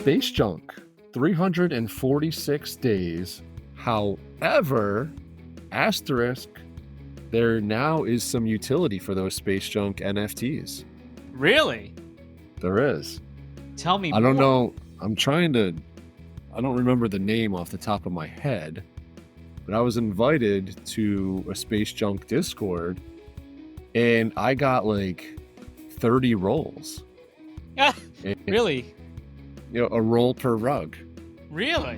space junk, 346 days. However, asterisk, there now is some utility for those space junk NFTs. Really? There is. Tell me I don't more. know. I don't remember the name off the top of my head, but I was invited to a space junk Discord and I got like 30 rolls. And, Really? a roll per rug. Really?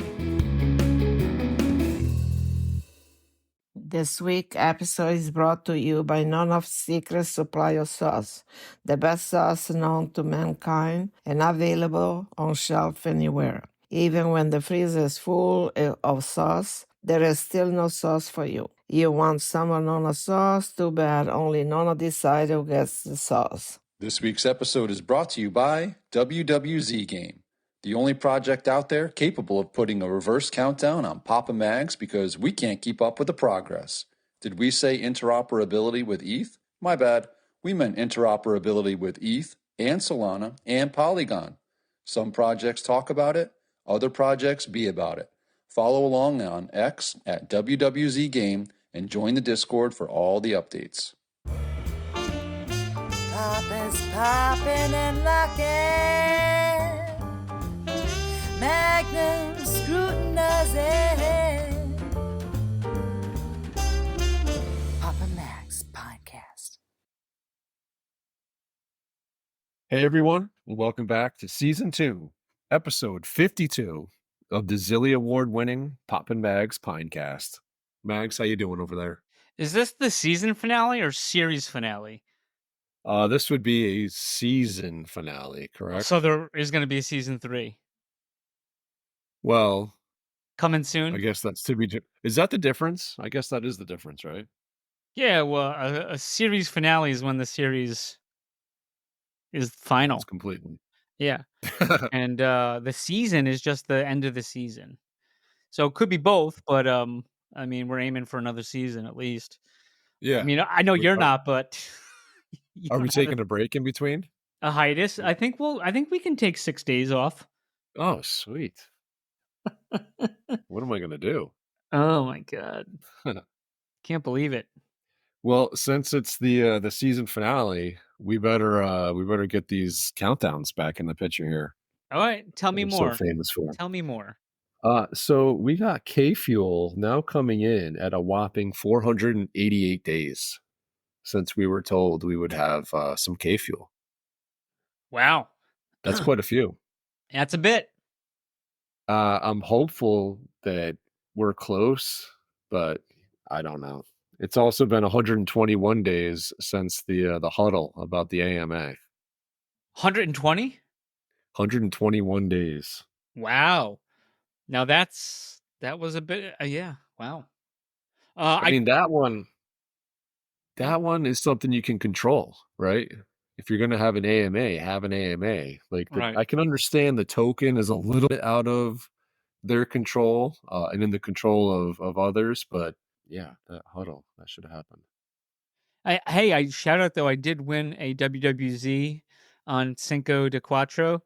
This week episode is brought to you by None of Secret Supply of Sauce, the best sauce known to mankind and available on shelf anywhere. Even when the freezer is full of sauce, there is still no sauce for you. You want some of Nona sauce? Too bad, only Nona decides who gets the sauce. This week's episode is brought to you by WWZ Game, the only project out there capable of putting a reverse countdown on Papa Mags because we can't keep up with the progress. Did we say interoperability with ETH? My bad. We meant interoperability with ETH and Solana and Polygon. Some projects talk about it, other projects be about it. Follow along on X at WWZ Game and join the Discord for all the updates. Pop is popping and locking. Magnum scrutinizing. Papa Max Podcast. Hey everyone, and welcome back to Season 2, Episode 52 of the Zilly Award-winning Poppin' Mags Pinecast. Mags, how you doing over there? Is this the season finale or series finale? This would be a season finale, correct? So there is going to be a season 3 Well, coming soon. I guess that's to be. Is that the difference? I guess that is the difference, right? Yeah, well, a series finale is when the series is final. It's completely. Yeah, and the season is just the end of the season. So it could be both, but I mean, we're aiming for another season at least. Yeah. I mean, I know you're not, but Are we taking a break in between? a hiatus? I think we can take 6 days off. Oh, sweet. What am I going to do? Oh my god. Can't believe it. Well, since it's the season finale, we better get these countdowns back in the picture here. All right, tell me I'm more. so famous for. Tell me more. So we got K Fuel now coming in at a whopping 488 days since we were told we would have some K Fuel. Wow. That's quite a few. That's a bit. I'm hopeful that we're close, but I don't know. It's also been 121 days since the huddle about the AMA. 120? 121 days. Wow. Now that was a bit yeah. Wow. I mean that one is something you can control, right? If you're going to have an AMA, have an AMA. Like Right. I can understand the token is a little bit out of their control and in the control of others, but yeah, that huddle, that should have happened. I shout out though, I did win a WWZ on Cinco de Cuatro.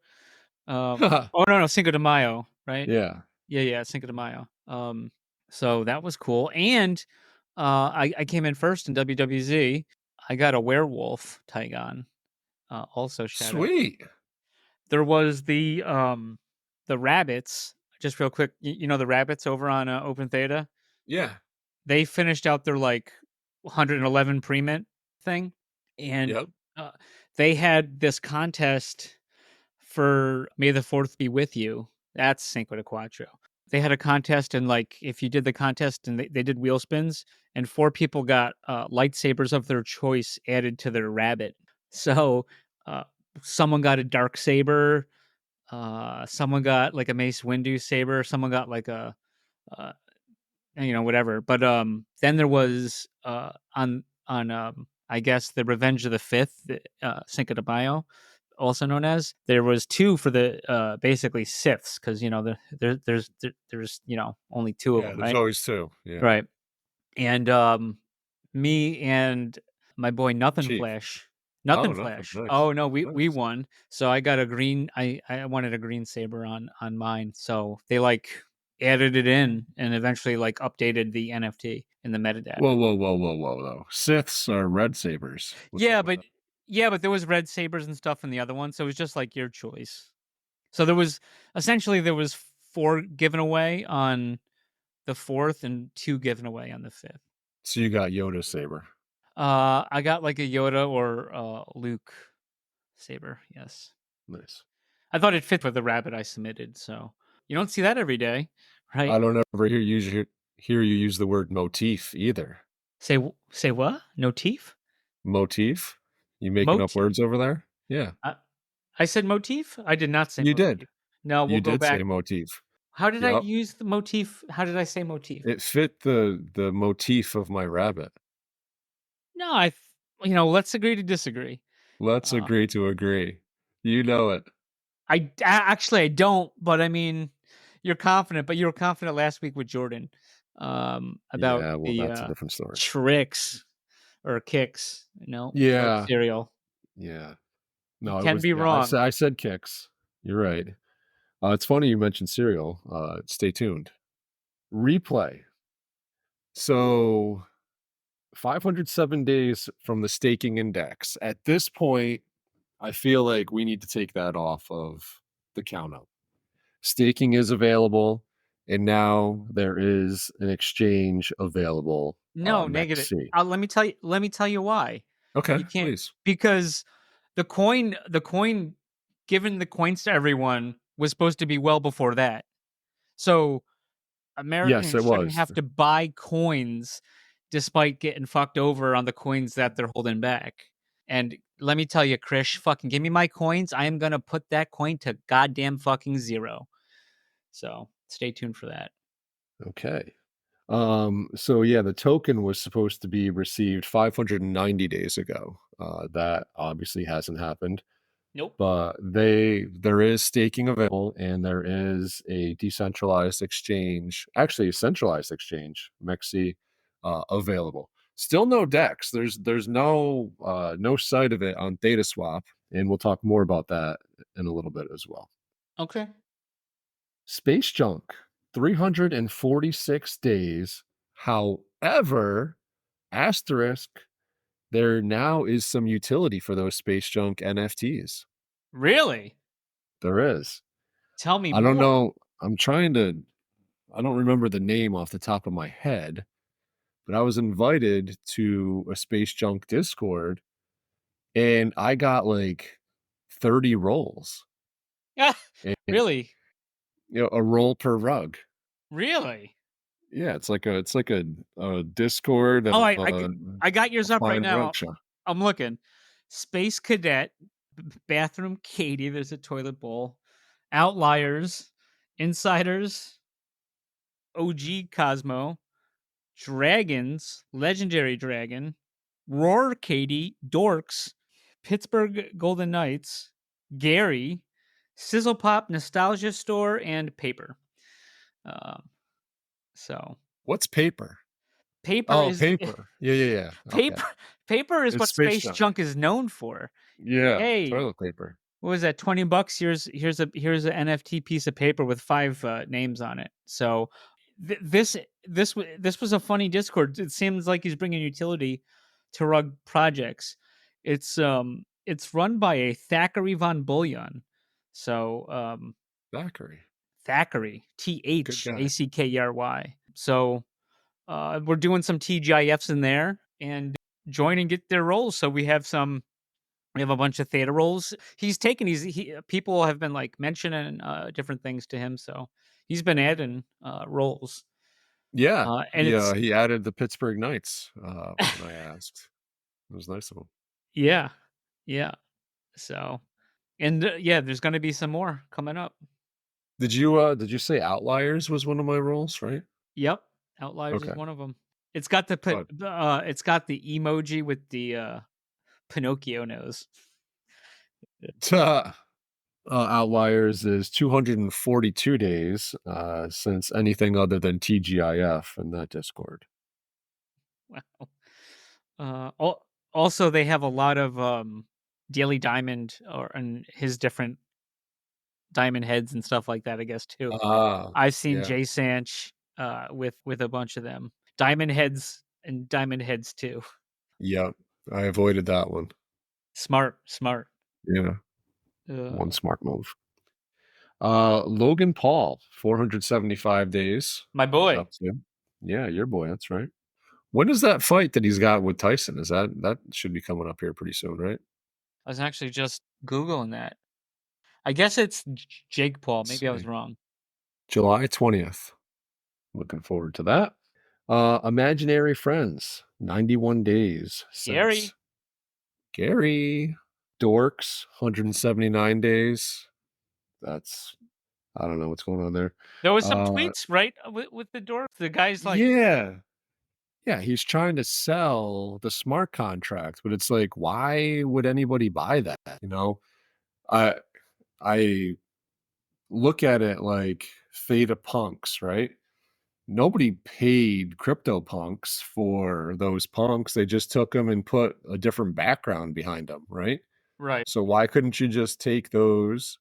Oh no, Cinco de Mayo, right? Yeah. Yeah, Cinco de Mayo. So that was cool. And I came in first in WWZ. I got a werewolf Tygon. Also shout out. Sweet. There was the rabbits. Just real quick, you know the rabbits over on Open Theta? Yeah. They finished out their like 111 pre-mint thing, and they had this contest for May the 4th be with you. That's Cinco de Cuatro. They had a contest, and like if you did the contest and they did wheel spins, and 4 people got lightsabers of their choice added to their rabbit. So someone got a dark saber, someone got like a Mace Windu saber, someone got like a whatever. But then there was on I guess the Revenge of the Fifth, Cinco de Mayo, also known as, there was 2 for the basically Siths, because there's only 2 of them. There's right? always 2. Yeah. Right. And me and my boy Nothing Chief. Flash, Nothing nothing. flash. Nice. Oh no, we Nice. won. So I got a green. I wanted a green saber on mine. So they like added it in and eventually like updated the NFT in the metadata. Whoa, though. Siths are red sabers. What's up Yeah, with but yeah, but there was red sabers and stuff in the other one, so it was just like your choice. So there was 4 given away on the 4th and 2 given away on the 5th. So you got Yoda saber. I got like a Yoda or Luke saber. Yes, Nice. I thought it fit with the rabbit I submitted. So you don't see that every day, right? I don't ever hear you use the word motif either. Say what? No teeth? Motif? You making up Motif? words over there? Yeah. I said motif? I did not say You motif. did. No, we'll You go did back. say motif. How did I Yep. use the motif? How did I say motif? It fit the motif of my rabbit. No, let's agree to disagree. Let's agree to agree. You know it. Actually I don't, but I mean, you're confident, but you were confident last week with Jordan about Yeah, well, the that's a different story. tricks or kicks, Yeah. cereal. Yeah. No, You can be wrong. I said kicks. You're right. It's funny you mentioned cereal. Stay tuned. Replay. So 507 days from the staking index. At this point, I feel like we need to take that off of the count up. Staking is available, and now there is an exchange available. No, negative. MEXC. Let me tell you why. Okay, You can't, please. because the coin giving the coins to everyone was supposed to be well before that. So Americans it shouldn't was. have to buy coins despite getting fucked over on the coins that they're holding back. And let me tell you, Krish, fucking give me my coins. I am going to put that coin to goddamn fucking 0. So stay tuned for that. Okay. So yeah, the token was supposed to be received 590 days ago. That obviously hasn't happened. Nope. But there is staking available, and there is a decentralized exchange, actually a centralized exchange, MEXC, available. Still no DEX. There's no sight of it on ThetaSwap, and we'll talk more about that in a little bit as well. Okay. Space Junk, 346 days. However, asterisk, there now is some utility for those Space Junk NFTs. Really? There is. Tell me I don't more. know. I don't remember the name off the top of my head, but I was invited to a Space Junk Discord, and I got like 30 rolls. Yeah. And, Really? a roll per rug. Really? Yeah, it's like a Discord. Oh, I got yours up right fine now. rug shop. I'm looking. Space Cadet, Bathroom Katie, there's a toilet bowl, Outliers, Insiders, OG Cosmo, Dragons, Legendary Dragon, Roar Katie, Dorks, Pittsburgh Golden Knights, Gary, Sizzle Pop, Nostalgia Store, and Paper. So What's paper? paper is paper. Yeah. Okay. Paper is It's what Space Space Junk. Junk is known for. Yeah. Hey. Toilet paper. What was that? $20? Here's an NFT piece of paper with 5 names on it. So this was a funny Discord. It seems like he's bringing utility to rug projects. It's run by a Thackeray Von Bullion. So Thackeray. THACKERY. So we're doing some TGIFs in there and join and get their roles. So we have a bunch of theta roles. People have been like mentioning different things to him, so he's been adding roles. Yeah, and he added the Pittsburgh Knights when I asked. It was nice of him. Yeah. So, and there's going to be some more coming up. Did you say Outliers was one of my roles, right? Yep, Outliers is one of them. It's got the emoji with the Pinocchio nose. Outliers is 242 days since anything other than TGIF in that Discord. Wow. Also, they have a lot of Daily Diamond and his different diamond heads and stuff like that, I guess too. I've seen Yeah. Jay Sanch with a bunch of them. Diamond heads and diamond heads too. Yep. I avoided that one. Smart. Yeah. One smart move. Logan Paul, 475 days. My boy. Up to. Yeah, your boy, that's right. When is that fight that he's got with Tyson? Is that should be coming up here pretty soon, right? I was actually just Googling that. I guess it's Jake Paul. Let's Maybe I was see. wrong. July 20th. Looking forward to that. Imaginary Friends, 91 days. Gary. Gary. Dorks, 179 days. That's, I don't know what's going on there. There was some tweets, right? With the dork. The guy's like, yeah, he's trying to sell the smart contract, but it's like, why would anybody buy that? You know, I look at it like Theta Punks, right? Nobody paid CryptoPunks for those punks. They just took them and put a different background behind them, right? right. So why couldn't you just take those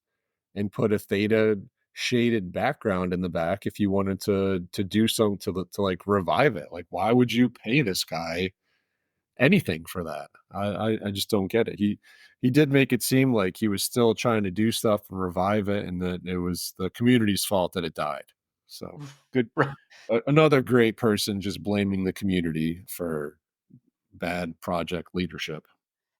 and put a Theta shaded background in the back if you wanted to do something to like revive it? Like, why would you pay this guy anything for that? I just don't get it. He did make it seem like he was still trying to do stuff and revive it, and that it was the community's fault that it died. So good. Another great person just blaming the community for bad project leadership.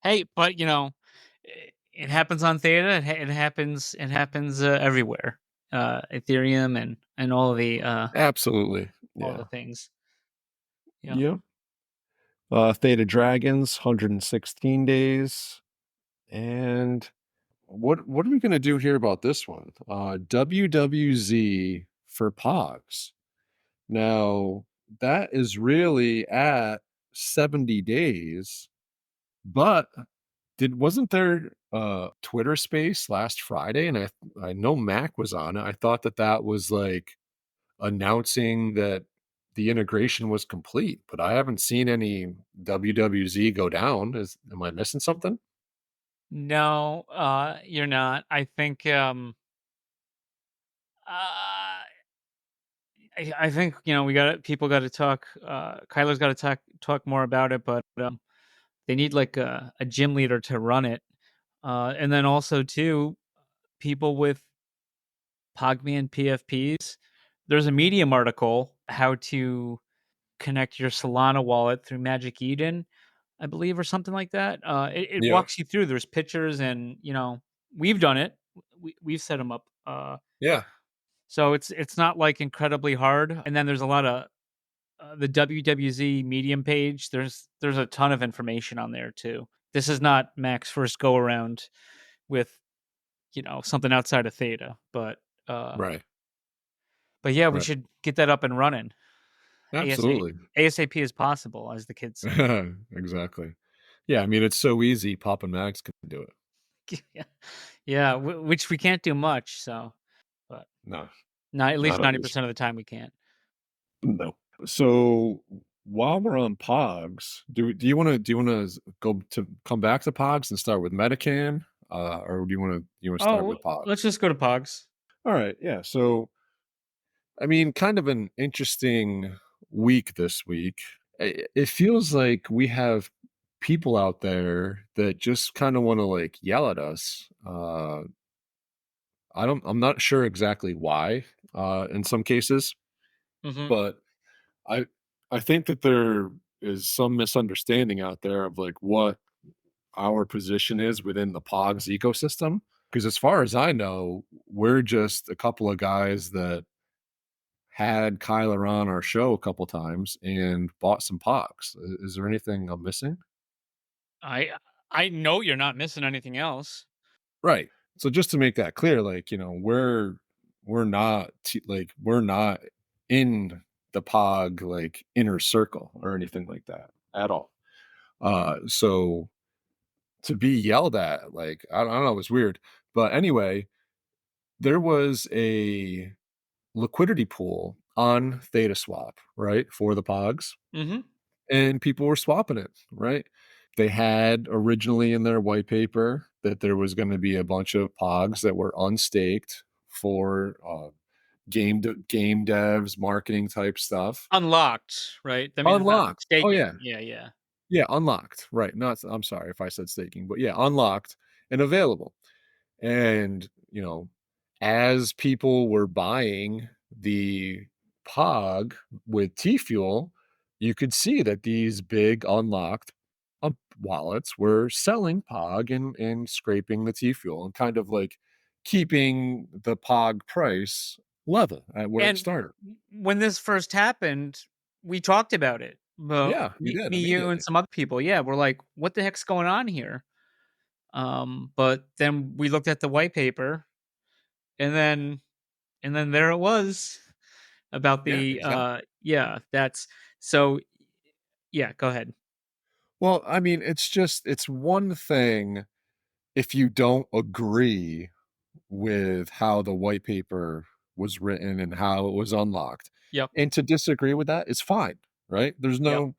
Hey, but it happens on Theta. It happens everywhere. Ethereum and all the Absolutely, all the things. Yeah. Theta Dragons, 116 days. And what are we going to do here about this one? WWZ for Pogs. Now, that is really at 70 days, but wasn't there Twitter space last Friday? And I know Mac was on it. I thought that was like announcing that the integration was complete, but I haven't seen any WWZ go down. Am I missing something? No, you're not. I think I think people got to talk. Kyler's got to talk more about it, but they need like a gym leader to run it, and then also too, people with Pogman PFPs. There's a Medium article how to connect your Solana wallet through Magic Eden, I believe, or something like that. It walks you through. There's pictures, and we've done it. We've set them up. Yeah. So it's not like incredibly hard. And then there's a lot of the WWZ Medium page. There's a ton of information on there too. This is not Mac's first go around with something outside of Theta, but right. But yeah, we should get that up and running. Absolutely. ASAP as possible, as the kids say. Exactly. Yeah, I mean, it's so easy. Pop and Max can do it. Yeah, which we can't do much. So, but no, not at least 90% of the time we can't. No. So while we're on Pogs, do you want to come back to Pogs and start with Metacan, or do you want to start with Pogs? Let's just go to Pogs. All right. Yeah. So, I mean, kind of an interesting week this week. It feels like we have people out there that just kind of want to like yell at us. I'm not sure exactly why, in some cases, but I think that there is some misunderstanding out there of like what our position is within the Pogs ecosystem. Because as far as I know, we're just a couple of guys that had Kyler on our show a couple times and bought some Pogs. Is there anything I'm missing? I know you're not missing anything else. Right. So just to make that clear, like, we're not we're not in the Pog like inner circle or anything like that at all. So to be yelled at, like, I don't know, it was weird. But anyway, there was a liquidity pool on ThetaSwap, right, for the Pogs. Mm-hmm. And people were swapping it, right? They had originally in their white paper that there was going to be a bunch of pogs that were unstaked for game devs, marketing type stuff. Unlocked, right? I mean, Unlocked. Oh yeah. Yeah. Yeah, unlocked. Right. Not I'm sorry if I said staking, but yeah, unlocked and available. And, as people were buying the Pog with T Fuel, you could see that these big unlocked wallets were selling Pog and scraping the T Fuel and kind of like keeping the Pog price level at where it And started. when this first happened, we talked about it. Well, Yeah, we did me, you, and immediately. some other people. Yeah, we're like, what the heck's going on here? But then we looked at the white paper, and then there it was about Yeah, the exactly. that's so. Yeah, go ahead. Well, I mean, it's one thing if you don't agree with how the white paper was written and how it was unlocked. Yep. And to disagree with that is fine, right? Yep.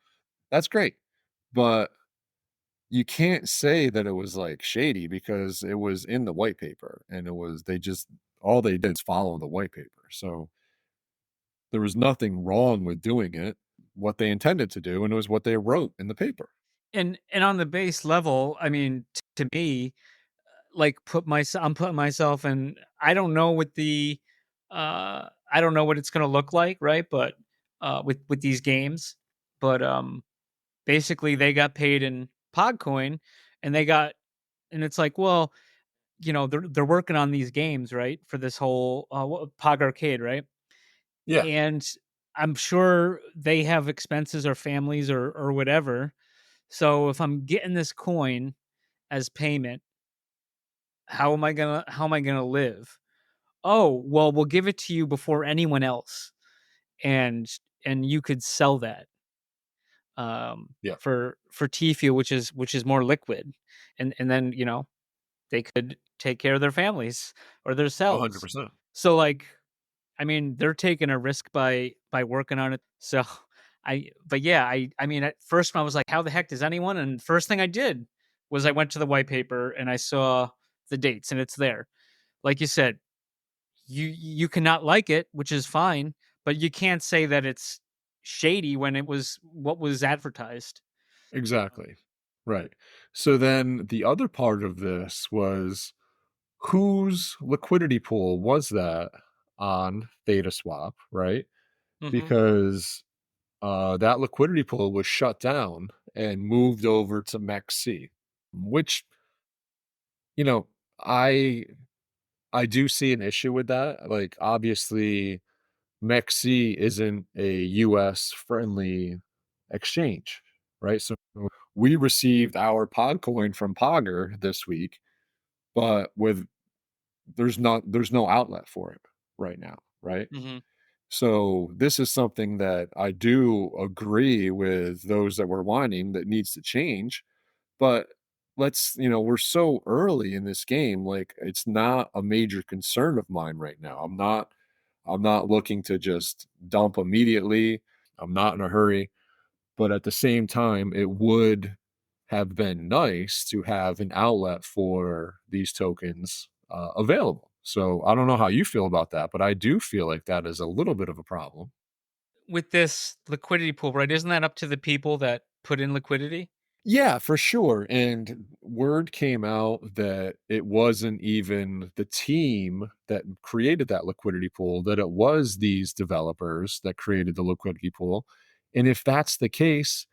That's great. But you can't say that it was like shady because it was in the white paper and all they did is follow the white paper. So there was nothing wrong with doing it, what they intended to do, and it was what they wrote in the paper. And on the base level, I mean, to me, like I'm putting myself in. I don't know what I don't know what it's gonna look like, right? But with these games, but basically they got paid in Podcoin, and it's like, well, they're working on these games, right, for this whole Pog Arcade, right? Yeah, And I'm sure they have expenses or families or whatever. So if I'm getting this coin as payment, how am I gonna live? Oh, well, we'll give it to you before anyone else, and you could sell that yeah, for T Fuel, which is more liquid, and then they could take care of their families or themselves. 100%. So like, I mean, they're taking a risk by working on it. So but yeah, I mean, at first I was like, how the heck does anyone? And first thing I did was I went to the white paper and I saw the dates, and it's there. Like you said, you cannot like it, which is fine, but you can't say that it's shady when it was what was advertised. Exactly. Right. So then the other part of this was whose liquidity pool was that on ThetaSwap, right? Hmm. Because that liquidity pool was shut down and moved over to MEXC, which, you know, I I do see an issue with that. Like, obviously, MEXC isn't a US friendly exchange, right? So we received our Podcoin from Pogger this week, but there's no outlet for it right now, right? Hmm. So this is something that I do agree with those that were whining that needs to change. But we're so early in this game, like it's not a major concern of mine right now. I'm not looking to just dump immediately. I'm not in a hurry. But at the same time, it would have been nice to have an outlet for these tokens available. So I don't know how you feel about that, but I do feel like that is a little bit of a problem. With this liquidity pool, right? Isn't that up to the people that put in liquidity? Yeah, for sure. And word came out that it wasn't even the team that created that liquidity pool, that it was these developers that created the liquidity pool. And if that's the case,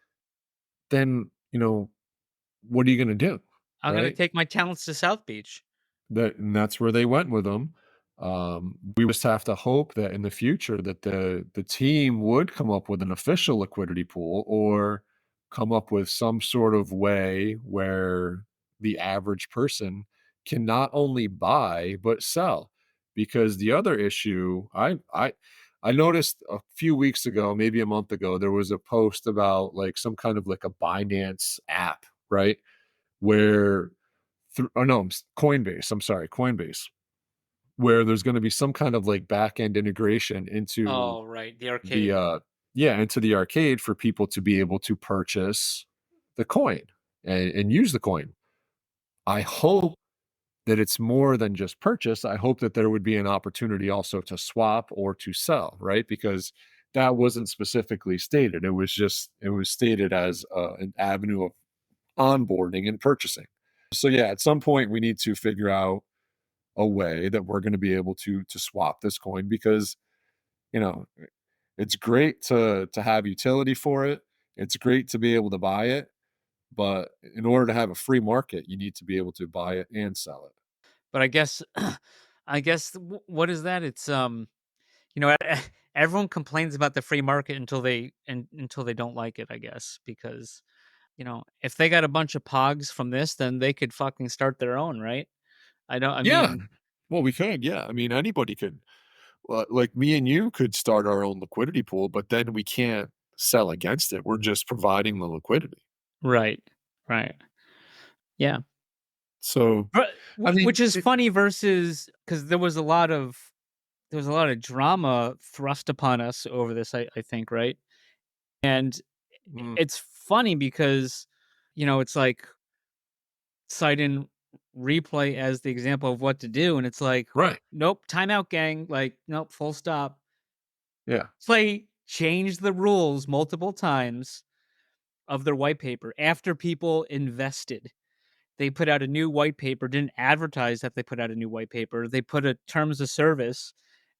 then, what are you going to do? I'm gonna Right. take my talents to South Beach. And that's where they went with them. We just have to hope that in the future that the team would come up with an official liquidity pool or come up with some sort of way where the average person can not only buy but sell. Because the other issue, I noticed a few weeks ago, maybe a month ago, there was a post about like some kind of like a Binance app, right? Where oh no, Coinbase. I'm sorry, Coinbase, where there's going to be some kind of like back end integration into Oh, right, the the arcade. into the arcade for people to be able to purchase the coin. and use the coin. I hope that it's more than just purchase. I hope that there would be an opportunity also to swap or to sell, right? Because that wasn't specifically stated. It was stated as an avenue of onboarding and purchasing. So yeah, at some point we need to figure out a way that we're going to be able to swap this coin, because you know it's great to have utility for it. It's great to be able to buy it, but in order to have a free market, you need to be able to buy it and sell it. But I guess, what is that? It's you know, everyone complains about the free market until they don't like it. I guess because if they got a bunch of pogs from this, then they could fucking start their own, right? I don't. I Yeah. mean, Well, we could. Yeah. I mean, anybody could. Like me and you could start our own liquidity pool, but then we can't sell against it. We're just providing the liquidity. right, right, yeah. So, But I mean, which is funny versus because there was a lot of drama thrust upon us over this. I think right, and mm, it's funny because it's like citing replay as the example of what to do, and it's like, right. nope, timeout, gang. Like, nope, full stop. Yeah. Play changed the rules multiple times of their white paper after people invested. They put out a new white paper, didn't advertise that they put out a new white paper. They put a terms of service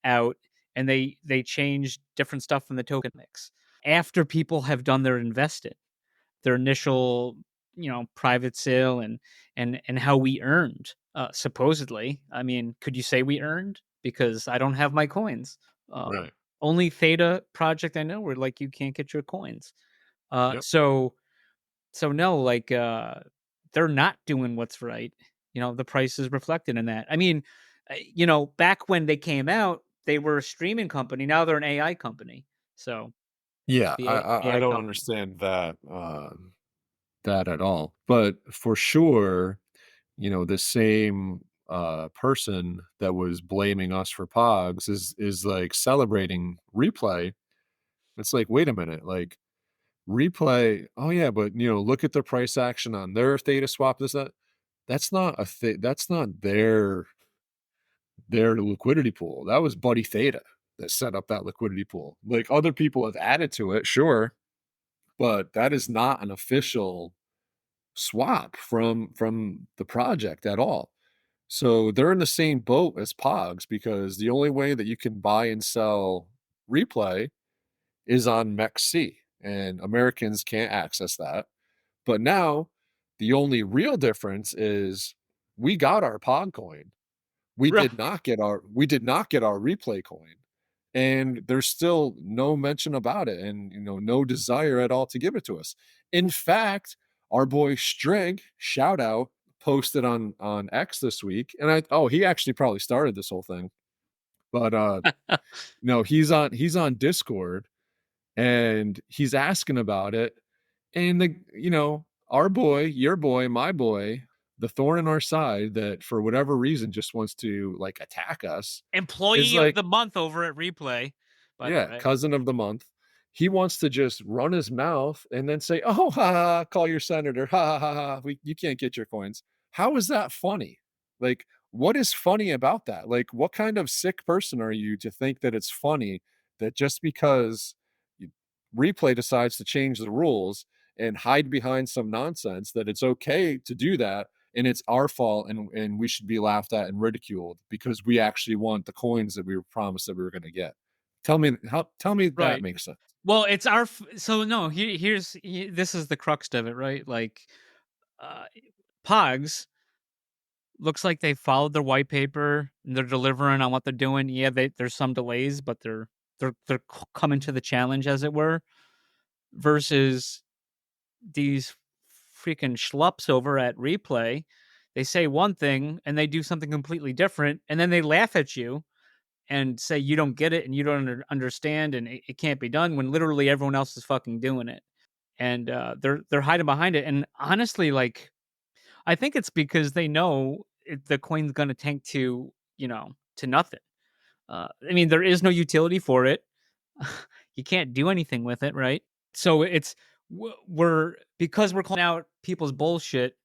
out, and they changed different stuff from the token mix after people have done their invested, their initial, private sale, and how we earned, supposedly. I mean, could you say we earned? Because I don't have my coins. Right. Only Theta project I know where like you can't get your coins. Yep. So no, like they're not doing what's right. The price is reflected in that. I mean, back when they came out, they were a streaming company. Now they're an AI company. So Yeah. the I AI don't company. understand that at all. But for sure, the same person that was blaming us for Pogs is like celebrating replay. It's like, wait a minute, like replay. Oh yeah, but look at the price action on their theta swap. That's not a thing. That's not their liquidity pool. That was Buddy Theta that set up that liquidity pool. Like other people have added to it, sure, but that is not an official swap from the project at all. So they're in the same boat as Pogs, because the only way that you can buy and sell replay is on MEXC, and Americans can't access that. But now the only real difference is we got our Pog coin. We did not get our replay coin. And there's still no mention about it, and no desire at all to give it to us. In fact, our boy Strig, shout out, posted on X this week. And he actually probably started this whole thing. But no, he's on Discord, and he's asking about it. And our boy, your boy, my boy, the thorn in our side that for whatever reason just wants to like attack us, Employee of the month over at Replay, by the way. cousin of the month. He wants to just run his mouth and then say, "Oh, ha, ha, call your senator, ha, ha, ha, you can't get your coins." How is that funny? Like, what is funny about that? Like, what kind of sick person are you to think that it's funny that just because Replay decides to change the rules and hide behind some nonsense, that it's okay to do that, and it's our fault, and we should be laughed at and ridiculed because we actually want the coins that we were promised that we were going to get? Tell me that makes sense. Well, it's so no, this is the crux of it, right? Like Pogs looks like they followed their white paper and they're delivering on what they're doing. Yeah, there's some delays, but they're coming to the challenge, as it were, versus these freaking schlups over at Replay. They say one thing and they do something completely different, and then they laugh at you and say you don't get it and you don't understand and it can't be done, when literally everyone else is fucking doing it. And they're hiding behind it. And honestly, like, I think it's because they know the coin's going to tank to nothing. I mean, there is no utility for it. You can't do anything with it, right? So it's we're because we're calling out people's bullshit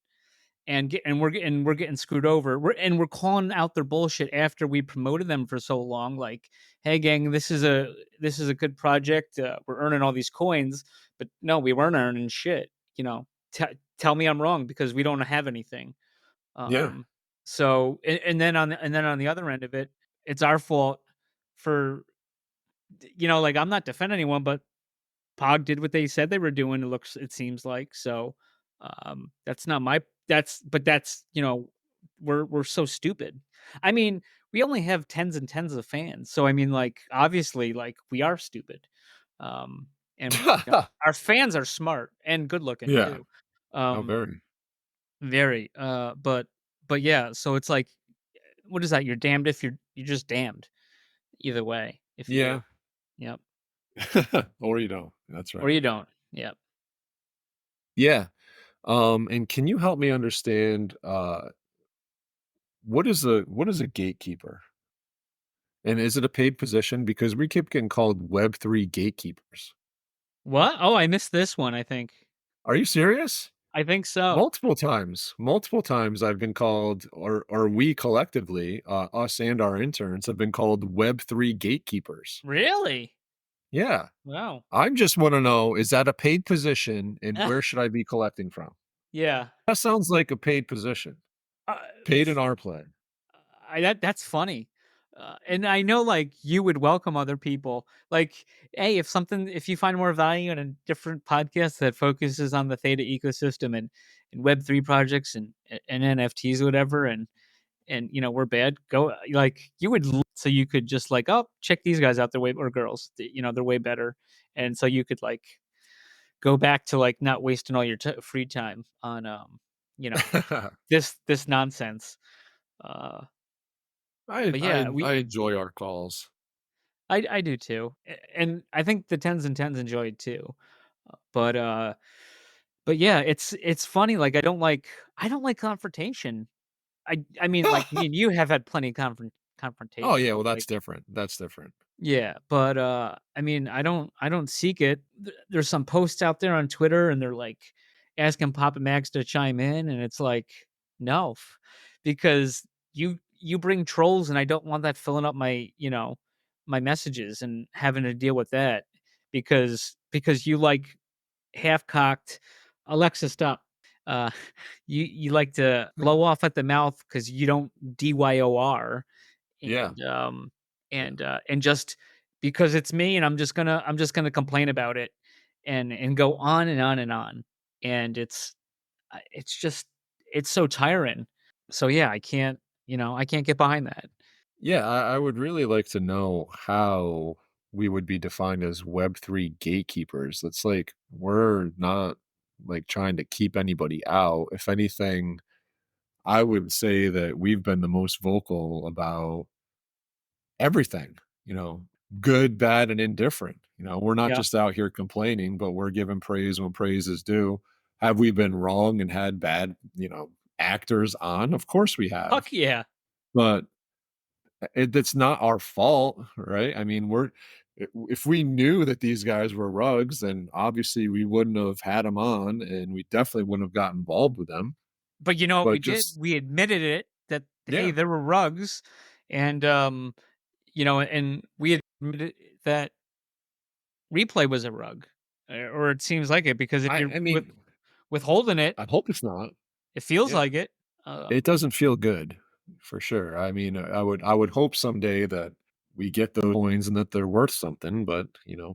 and we're getting screwed over. We're calling out their bullshit after we promoted them for so long. Like, hey, gang, this is a good project. We're earning all these coins, but no, we weren't earning shit. You know, tell me I'm wrong because we don't have anything. Yeah. So and then on the other end of it, it's our fault for like I'm not defending anyone, but Pog did what they said they were doing. It seems like so. That's not my. That's we're so stupid. I mean, we only have tens and tens of fans, so I mean, like obviously, like we are stupid. And our fans are smart and good looking Yeah. too. Oh, very. Very. But yeah. So it's like, what is that? You're damned if you're just damned. Either way, if you Yeah. do. Yep. Or you don't. That's Or right. you don't. Yep. Yeah. And can you help me understand what is a gatekeeper? And is it a paid position? Because we keep getting called Web3 gatekeepers. What? Oh, I missed this one, I think. Are you serious? I think so. Multiple times I've been called, or we collectively, us and our interns have been called Web3 gatekeepers. Really? Yeah. Wow. I just want to know, is that a paid position and where should I be collecting from? Yeah. That sounds like a paid position. Paid in our play. That's funny. And I know like you would welcome other people. Like, hey, if you find more value in a different podcast that focuses on the Theta ecosystem and Web3 projects and NFTs or whatever, and we're bad, go like you would so you could just like, oh, check these guys out, they're way, or girls, they're way better. And so you could like go back to like not wasting all your free time on this nonsense. But yeah, I enjoy our calls. I do too, and I think the tens and tens enjoy it too. But yeah, it's funny. Like I don't like confrontation. I mean, like me and you have had plenty of confrontation. Oh yeah, well Like, that's different. That's different. yeah, but I mean, I don't seek it. There's some posts out there on Twitter, and they're like asking Papa Max to chime in, and it's like no, because you bring trolls, and I don't want that filling up my my messages and having to deal with that because you like half cocked. Alexa, stop. Uh, you like to blow off at the mouth because you don't DYOR, Yeah. and just because it's me, and I'm just gonna complain about it and go on and on and on, and it's just it's so tiring. So yeah, I can't get behind that. Yeah, I would really like to know how we would be defined as Web3 gatekeepers. It's like we're not like trying to keep anybody out. If anything, I would say that we've been the most vocal about everything, good, bad, and indifferent. We're not Yeah. just out here complaining, but we're giving praise when praise is due. Have we been wrong and had bad, actors on? Of course we have. Fuck yeah. But it's not our fault, right? I mean, if we knew that these guys were rugs, then obviously we wouldn't have had them on, and we definitely wouldn't have got involved with them. But you know what But we did? We admitted it that hey, Yeah. there were rugs, and and we admitted that Replay was a rug, or it seems like it because if you're I mean, withholding it, I hope it's not. it feels Yeah. like it. It doesn't feel good, for sure. I mean, I would hope someday that we get those coins and that they're worth something, but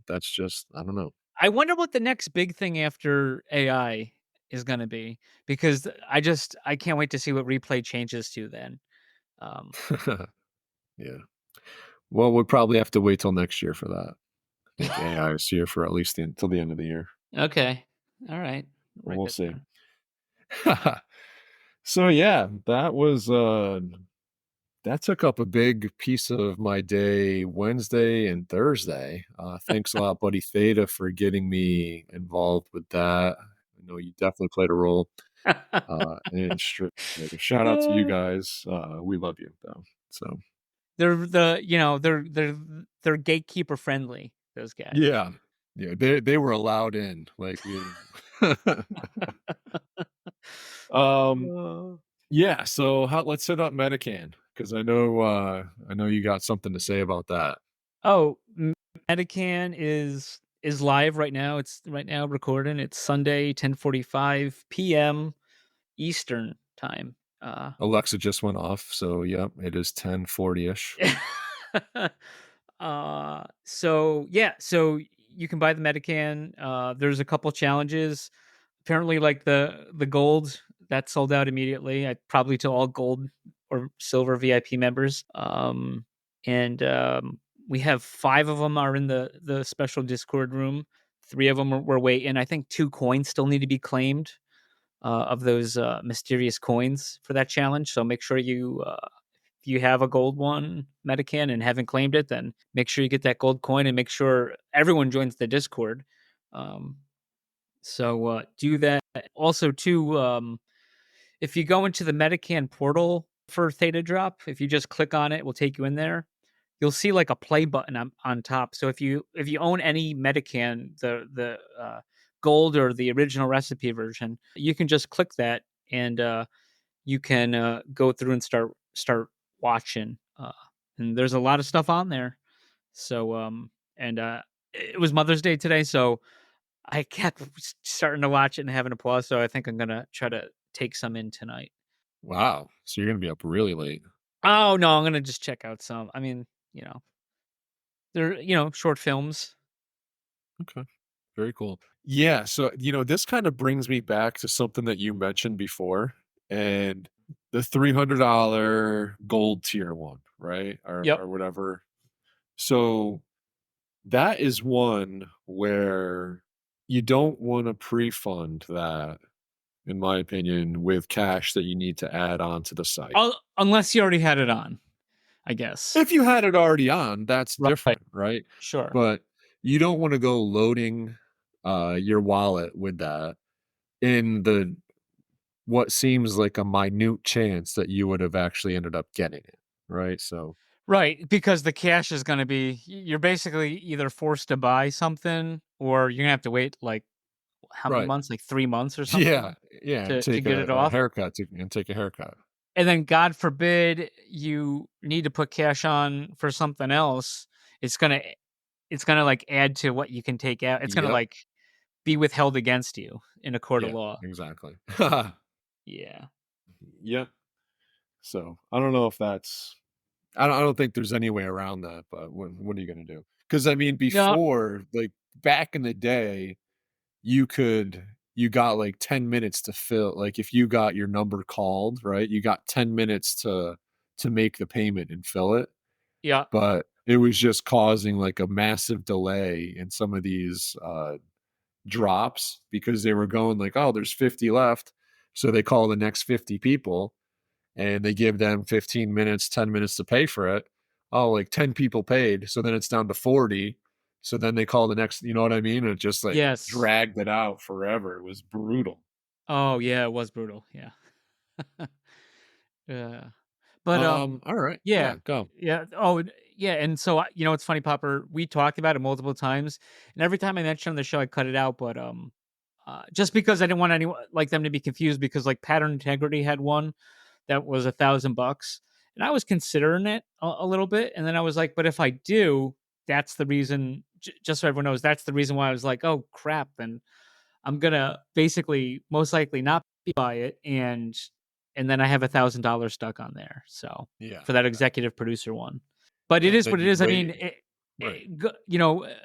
that's just, I don't know. I wonder what the next big thing after AI is going to be because I can't wait to see what Replay changes to then. Yeah. Well, we'll probably have to wait till next year for that. I think AI is here for at least until the end of the year. Okay. All right. We'll see. So yeah, that took up a big piece of my day Wednesday and Thursday. Thanks a lot, buddy Theta, for getting me involved with that. I know you definitely played a role. And shout out to you guys. We love you though. So they're gatekeeper friendly, those guys. yeah, Yeah, they were allowed in. Like we um Uh, yeah, so let's hit up Medican because I know you got something to say about that. Oh, Medican is live right now. It's right now recording. It's Sunday, 10:45 p.m. Eastern time. Alexa just went off, so yep, it is 10:40ish. So yeah, so you can buy the Medican. There's a couple challenges. Apparently, like the gold that sold out immediately. I probably to all gold or silver VIP members. And we have 5 of them are in the special Discord room. 3 of them were waiting. I think 2 coins still need to be claimed of those mysterious coins for that challenge. So make sure if you have a gold one Medican and haven't claimed it, then make sure you get that gold coin and make sure everyone joins the Discord. Um, so do that. Also, too, if you go into the Medican portal for Theta Drop, if you just click on it, it will take you in there. You'll see like a play button on top. So if you own any Medican, the gold or the original recipe version, you can just click that and you can go through and start watching. And there's a lot of stuff on there. So and it was Mother's Day today, so I kept starting to watch it and having applause. So I think I'm gonna try to take some in tonight. Wow, so you're gonna be up really late. Oh no, I'm gonna just check out some. I mean, they're short films. Okay, very cool. Yeah, so this kind of brings me back to something that you mentioned before, and the $300 gold tier one, right? Yep. Or whatever. So that is one where you don't want to pre-fund that, in my opinion, with cash that you need to add on to the site. Unless you already had it on, I guess. If you had it already on, that's Right. different, right? Sure. But you don't want to go loading your wallet with that in the what seems like a minute chance that you would have actually ended up getting it, right? So Right, because the cash is going to be you're basically either forced to buy something or you're going to have to wait like how many right. months? Like 3 months or Yeah, something yeah, to take get it a off. haircut and take a haircut. And then God forbid you need to put cash on for something else, it's going to like add to what you can take out. It's going to Yep. like be withheld against you in a court of Yeah, law. exactly. Yeah. Yep. So I don't know if that's I don't think there's any way around that, but what are you gonna do? Because I mean, No. before, like back in the day, you got like 10 minutes to fill. Like if you got your number called, right, you got 10 minutes to make the payment and fill it. Yeah. But it was just causing like a massive delay in some of these drops because they were going like, oh, there's 50 left, so they call the next 50 people and they give them 15 minutes, 10 minutes to pay for it. Oh, like 10 people paid. So then it's down to 40. So then they call the next, you know what I mean? And it just like Yes. dragged it out forever. It was brutal. Oh, yeah, it was brutal. Yeah. Yeah. But All right. yeah. Yeah, go. Yeah. Oh, yeah, and so it's funny, Popper, we talked about it multiple times, and every time I mentioned on the show I cut it out, but just because I didn't want anyone like them to be confused because like Pattern Integrity had one that was $1,000 and I was considering it a little bit, and then I was like, but if I do, that's the reason just so everyone knows, that's the reason why I was like, oh crap, then I'm gonna basically most likely not buy it, and then I have $1,000 stuck on there. So Yeah. for that executive producer one, but it Yeah, is then what it you is. I wait. mean, Right.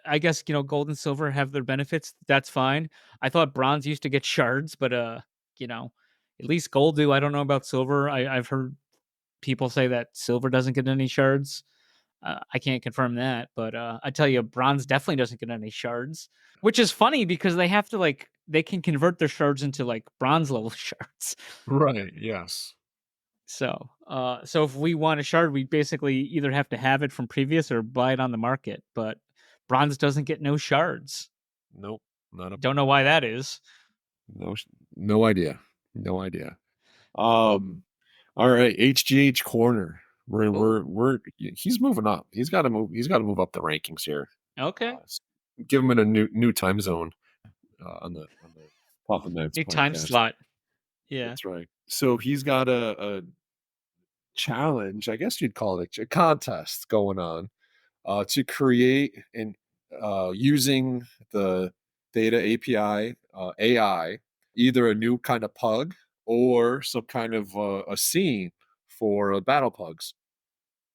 I guess gold and silver have their benefits. That's fine. I thought bronze used to get shards, but at least gold do. I don't know about silver. I've heard people say that silver doesn't get any shards. I can't confirm that, but I tell you, bronze definitely doesn't get any shards, which is funny because they have to they can convert their shards into like bronze level shards. Right. Yes. So if we want a shard, we basically either have to have it from previous or buy it on the market. But bronze doesn't get no shards. Nope. Not a Don't know why that is. no no idea. No idea. All right, HGH corner. We're he's moving up. He's got to move up the rankings here. Okay. give him in a new time zone on the Papa Mags New time podcast. slot. Yeah. That's right. So he's got a challenge, I guess you'd call it a contest going on to create and using the Theta API AI, either a new kind of pug or some kind of a scene for battle pugs.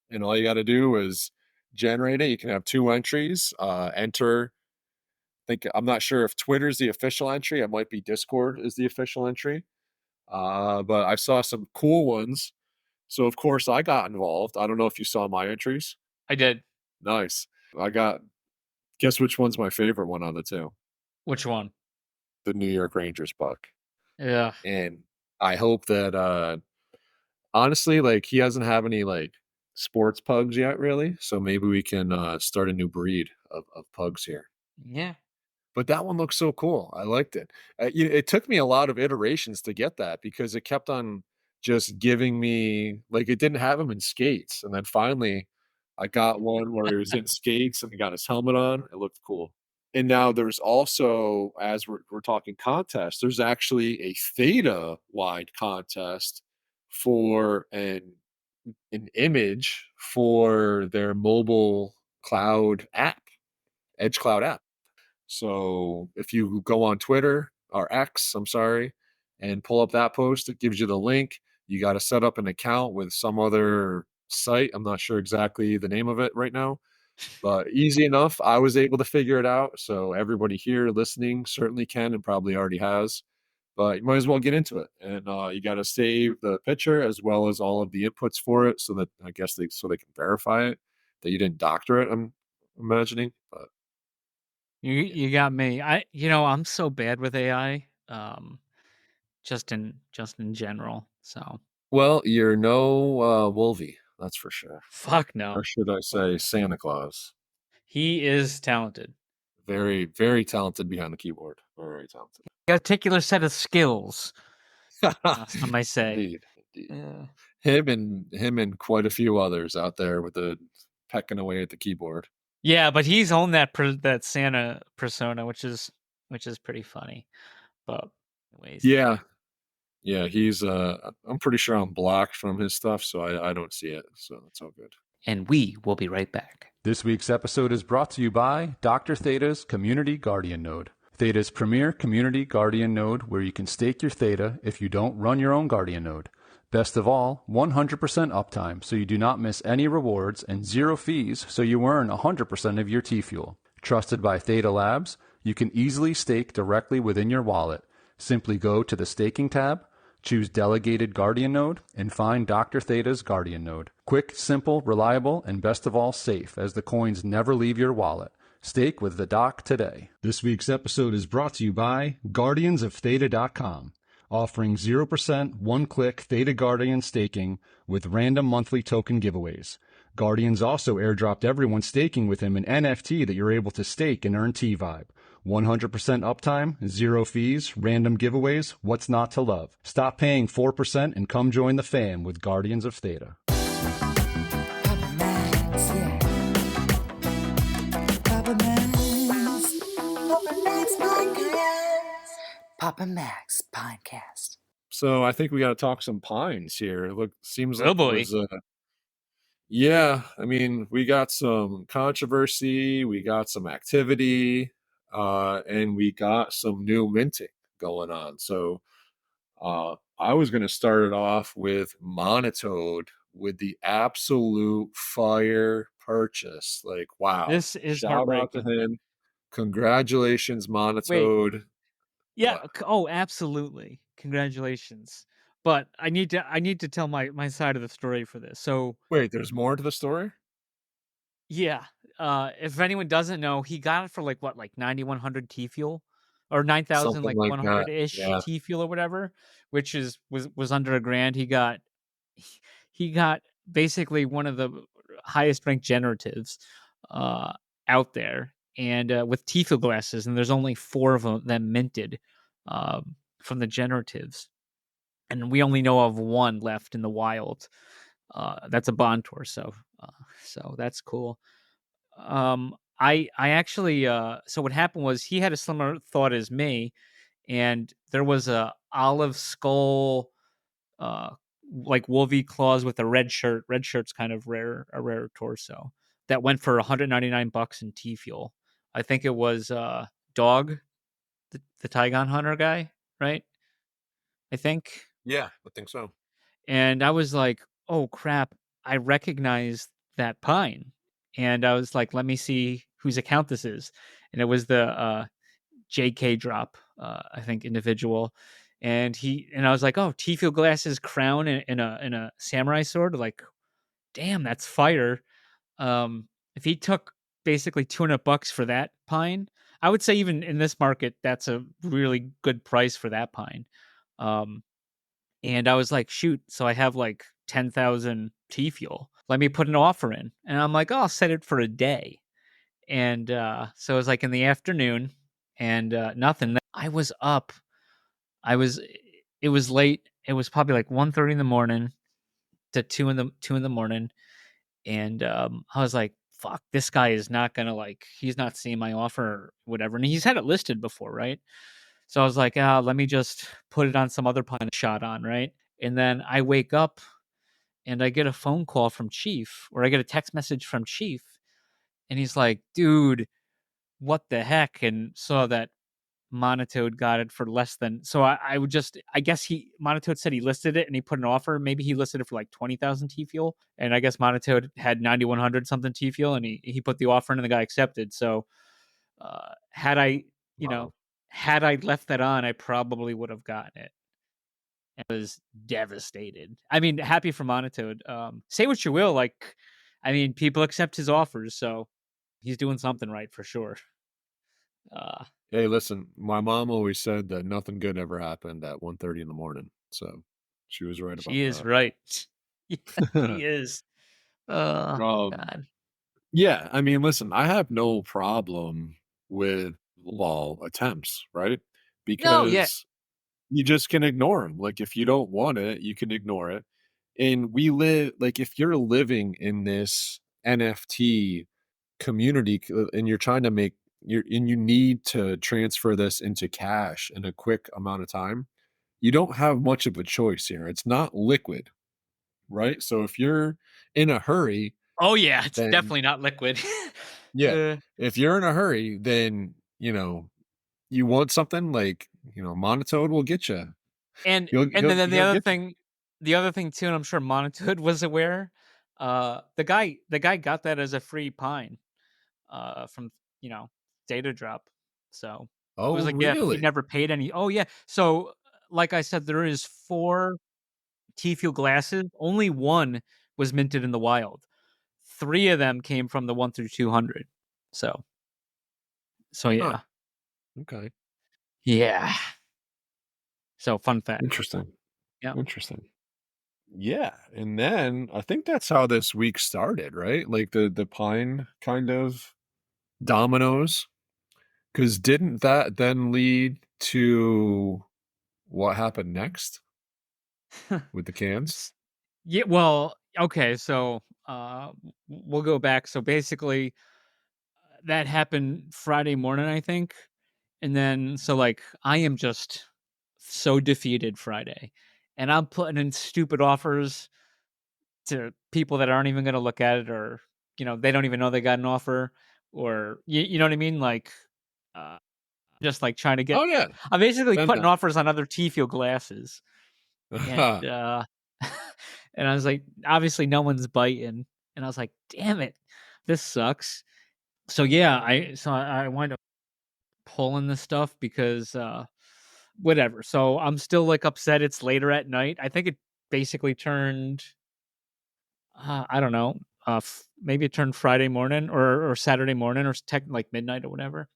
And all you got to do is generate it. You can have 2 entries. Enter. I'm not sure if Twitter's the official entry. It might be Discord is the official entry. But I saw some cool ones. So of course I got involved. I don't know if you saw my entries. I did. Nice. Guess which one's my favorite one on the 2? Which one? The New York Rangers puck. Yeah. And I hope that honestly, like, he doesn't have any like sports pugs yet, really. So maybe we can start a new breed of pugs here. Yeah. But that one looks so cool. I liked it. It took me a lot of iterations to get that because it kept on just giving me, like, it didn't have him in skates. And then finally I got one where he was in skates and he got his helmet on. It looked cool. And now there's also, as we're talking contests, there's actually a Theta wide contest for an image for their mobile cloud app, Edge Cloud app. So if you go on Twitter or X, I'm sorry, and pull up that post, it gives you the link. You got to set up an account with some other site. I'm not sure exactly the name of it right now, but easy enough. I was able to figure it out. So everybody here listening certainly can and probably already has, but you might as well get into it. And you got to save the picture as well as all of the inputs for it so that I guess they can verify it that you didn't doctor it, I'm imagining. But You got me. I'm so bad with AI. Just in general. So well, you're no Wolvie, that's for sure. fuck no. Or should I say Santa Claus? He is talented. Very, very talented behind the keyboard. Very talented. Particular set of skills. Some might say. Indeed. Yeah. Him and quite a few others out there with the pecking away at the keyboard. Yeah, but he's on that Santa persona, which is pretty funny. But anyways. Yeah. He's I'm pretty sure I'm blocked from his stuff, so I don't see it. So that's all good. And we will be right back. This week's episode is brought to you by Dr. Theta's Community Guardian Node. Theta's premier community guardian node where you can stake your Theta if you don't run your own guardian node. Best of all, 100% uptime so you do not miss any rewards and 0 fees so you earn 100% of your T-Fuel. Trusted by Theta Labs, you can easily stake directly within your wallet. Simply go to the staking tab, choose Delegated Guardian Node, and find Dr. Theta's Guardian Node. Quick, simple, reliable, and best of all, safe, as the coins never leave your wallet. Stake with the Doc today. This week's episode is brought to you by GuardiansOfTheta.com, offering 0% one-click Theta Guardian staking with random monthly token giveaways. Guardians also airdropped everyone staking with him an NFT that you're able to stake and earn T-Vibe. 100% uptime, 0 fees, random giveaways, what's not to love? Stop paying 4% and come join the fam with Guardians of Theta. Papa Max, yeah. Papa Max. Papa Max Podcast. Papa Max Podcast. So I think we got to talk some Pines here. Look, seems Oh, like boy. yeah, I mean, we got some controversy, we got some activity, and we got some new minting going on. So I was going to start it off with Monotode with the absolute fire purchase. Like, wow. This is Shout out to him. Congratulations, Monotode. Yeah. Oh, absolutely. Congratulations. But I need to tell my side of the story for this. So wait, there's more to the story? Yeah. If anyone doesn't know, he got it for like 9,100 T-Fuel or 9,100 ish T-Fuel or whatever, which was under $1,000. He got basically one of the highest ranked generatives out there, and with T-Fuel glasses, and there's only 4 of them minted from the generatives, and we only know of 1 left in the wild. That's a bond tour, so that's cool. I actually so what happened was he had a similar thought as me, and there was a olive skull uh like wolvie claws with a red shirt. Red shirt's kind of rare, a rare torso that went for $199 in T Fuel. I think it was Dog, the Tygon Hunter guy, right? I think. Yeah, I think so. And I was like, "Oh crap, I recognize that pine." And I was like, "Let me see whose account this is." And it was the JK drop, I think individual. And I was like, "Oh, Tfue Glass's crown in a samurai sword." Like, damn, that's fire. If he took basically $200 for that pine, I would say even in this market, that's a really good price for that pine. Um, and I was like, shoot, so I have like 10,000 T Fuel. Let me put an offer in. And I'm like, oh, I'll set it for a day. And so it was like in the afternoon and nothing. I was up. It was late. It was probably like 1:30 in the morning to 2 in the morning. And I was like, fuck, this guy is not going to like, he's not seeing my offer or whatever. And he's had it listed before, right? So I was like, let me just put it on some other pine shot on, right? And then I wake up and I get a phone call from Chief, or I get a text message from Chief, and he's like, dude, what the heck? And saw that Monotode got it for less than. So I would just, I guess Monotode said he listed it and he put an offer. Maybe he listed it for like 20,000 T Fuel. And I guess Monotode had 9,100 something T Fuel, and he put the offer in and the guy accepted. So had I, you know, Wow. had I left that on, I probably would have gotten it. I was devastated. I mean, happy for Monotode. Say what you will, like, I mean, people accept his offers, so he's doing something right for sure. Hey, listen, my mom always said that nothing good ever happened at 1:30 in the morning. So she was right about She is right. Yeah, that. she is. Oh um, God. yeah, I mean, listen, I have no problem with law attempts, right? No, yeah. Because you just can ignore them. Like, if you don't want it, you can ignore it. And we live, like, if you're living in this NFT community and you're trying to and you need to transfer this into cash in a quick amount of time, you don't have much of a choice here. It's not liquid, right? So if you're in a hurry, Oh yeah, it's then definitely not liquid. yeah, uh, if you're in a hurry, then you want something like Monotone will get you. and then He'll get you. the other thing too, and I'm sure Monotode was aware. The guy got that as a free pine. From Data Drop. So it Oh, was like, yeah, he really? never paid any. Oh yeah. So like I said, there is 4 T Fuel glasses. Only one was minted in the wild. 3 of them came from the 1 through 200. So Huh. yeah. Okay. Yeah. So fun fact. Interesting. Yeah. Interesting. Yeah, and then I think that's how this week started, right? Like the pine kind of dominoes. Because didn't that then lead to what happened next with the cans? Yeah. Well, okay. So we'll go back. So basically, that happened Friday morning, I think. And then, so like, I am just so defeated Friday. And I'm putting in stupid offers to people that aren't even going to look at it, or, they don't even know they got an offer, or, you know what I mean? Like, uh, just like trying to get, Oh yeah, I'm basically been putting there. offers on other T Fuel glasses. And, and I was like, obviously no one's biting. And I was like, damn it, this sucks. So yeah, I wind up pulling this stuff because whatever. So I'm still like upset it's later at night. I think it basically turned I don't know. Maybe it turned Friday morning or Saturday morning or like midnight or whatever.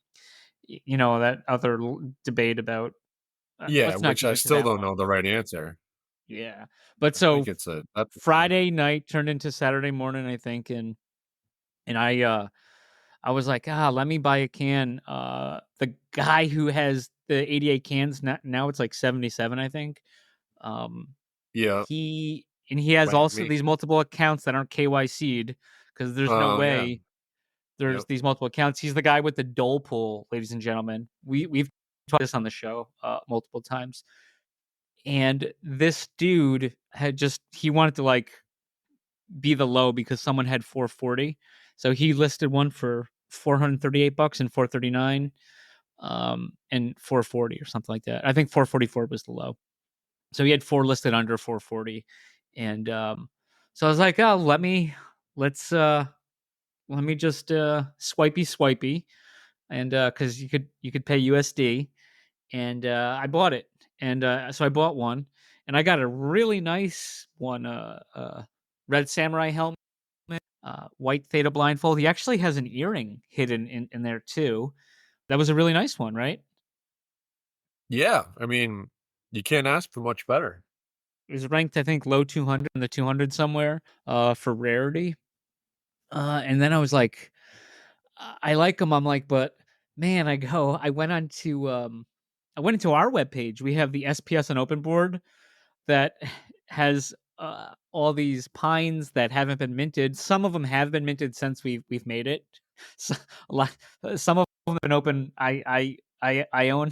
That other debate about Yeah, let's not which get I into still that don't one. know the right answer. Yeah. But I so think that's a tie. Friday night turned into Saturday morning, I think, and I was like, let me buy a can. The guy who has the 88 cans now it's like 77, I think. Um, Yeah, he has whack also me. these multiple accounts that aren't KYC'd because there's no Oh yeah, way there's these multiple accounts. He's the guy with the dole pool, ladies and gentlemen. We've talked this on the show multiple times. And this dude he wanted to like be the low because someone had 440. So he listed one for $438 and 439 and 440 or something like that. I think 444 was the low. So he had 4 listed under 440. And so I was like, oh, let me just swipey and because you could pay USD, and I bought it. And so I bought one, and I got a really nice one, red samurai helmet, white theta blindfold. He actually has an earring hidden in there too. That was a really nice one, right? Yeah, I mean, you can't ask for much better. It was ranked, I think, low 200 in the 200 somewhere for rarity. And then I was like, I like them. I'm like, but man, I went into our webpage. We have the SPS and open board that has all these pines that haven't been minted. Some of them have been minted since we've made it. So, some of them have been open. I own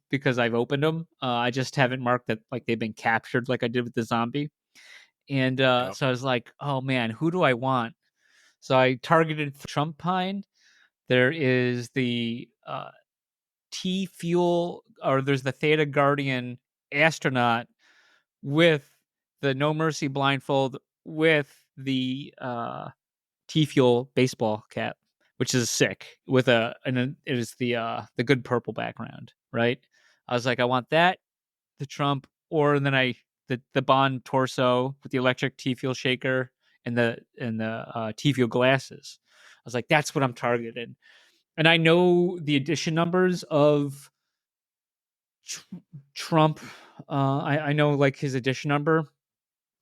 because I've opened them. I just haven't marked that like they've been captured like I did with the zombie. And so I was like, oh man, who do I want? So I targeted Trump pine. There is the T Fuel, or there's the Theta Guardian astronaut with the No Mercy blindfold with the T Fuel baseball cap, which is sick with it is the good purple background, right? I was like, I want that, the Trump, or then the Bond torso with the electric T Fuel shaker and the T Fuel glasses. I was like, that's what I'm targeting. And I know the edition numbers of Trump. I know like his edition number.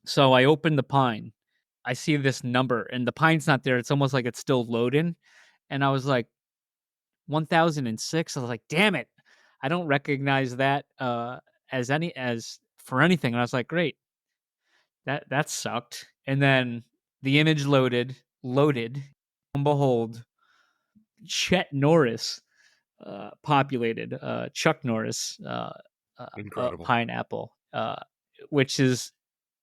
So I opened the pine. I see this number and the pine's not there. It's almost like it's still loading. And I was like, 1006. I was like, damn it. I don't recognize that as for anything. And I was like, great. That sucked. And then the image loaded. And behold, Chet Norris populated Chuck Norris Incredible. pineapple, which is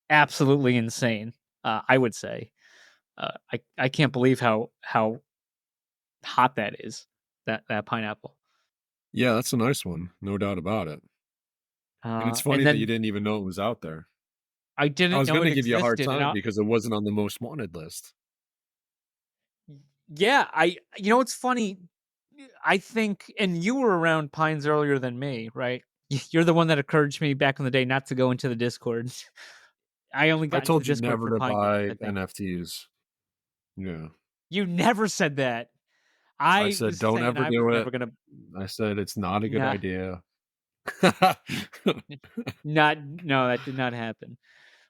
absolutely insane. I would say. I can't believe how hot that is. That pineapple. Yeah, that's a nice one, no doubt about it. And it's funny And that you then didn't even know it was out there. I I didn't was know going it to give you a hard existed, and time because it wasn't on the most wanted list. yeah, you know what's funny? I think, and you were around Pines earlier than me, right? You're the one that encouraged me back in the day not to go into the Discord. I only I got into the told you Discord never for to Pine Games, buy I think. NFTs. Yeah. You never said that. I I said, was don't saying ever I was do it. never gonna. I said, it's not a good Nah, idea. no, that did not happen.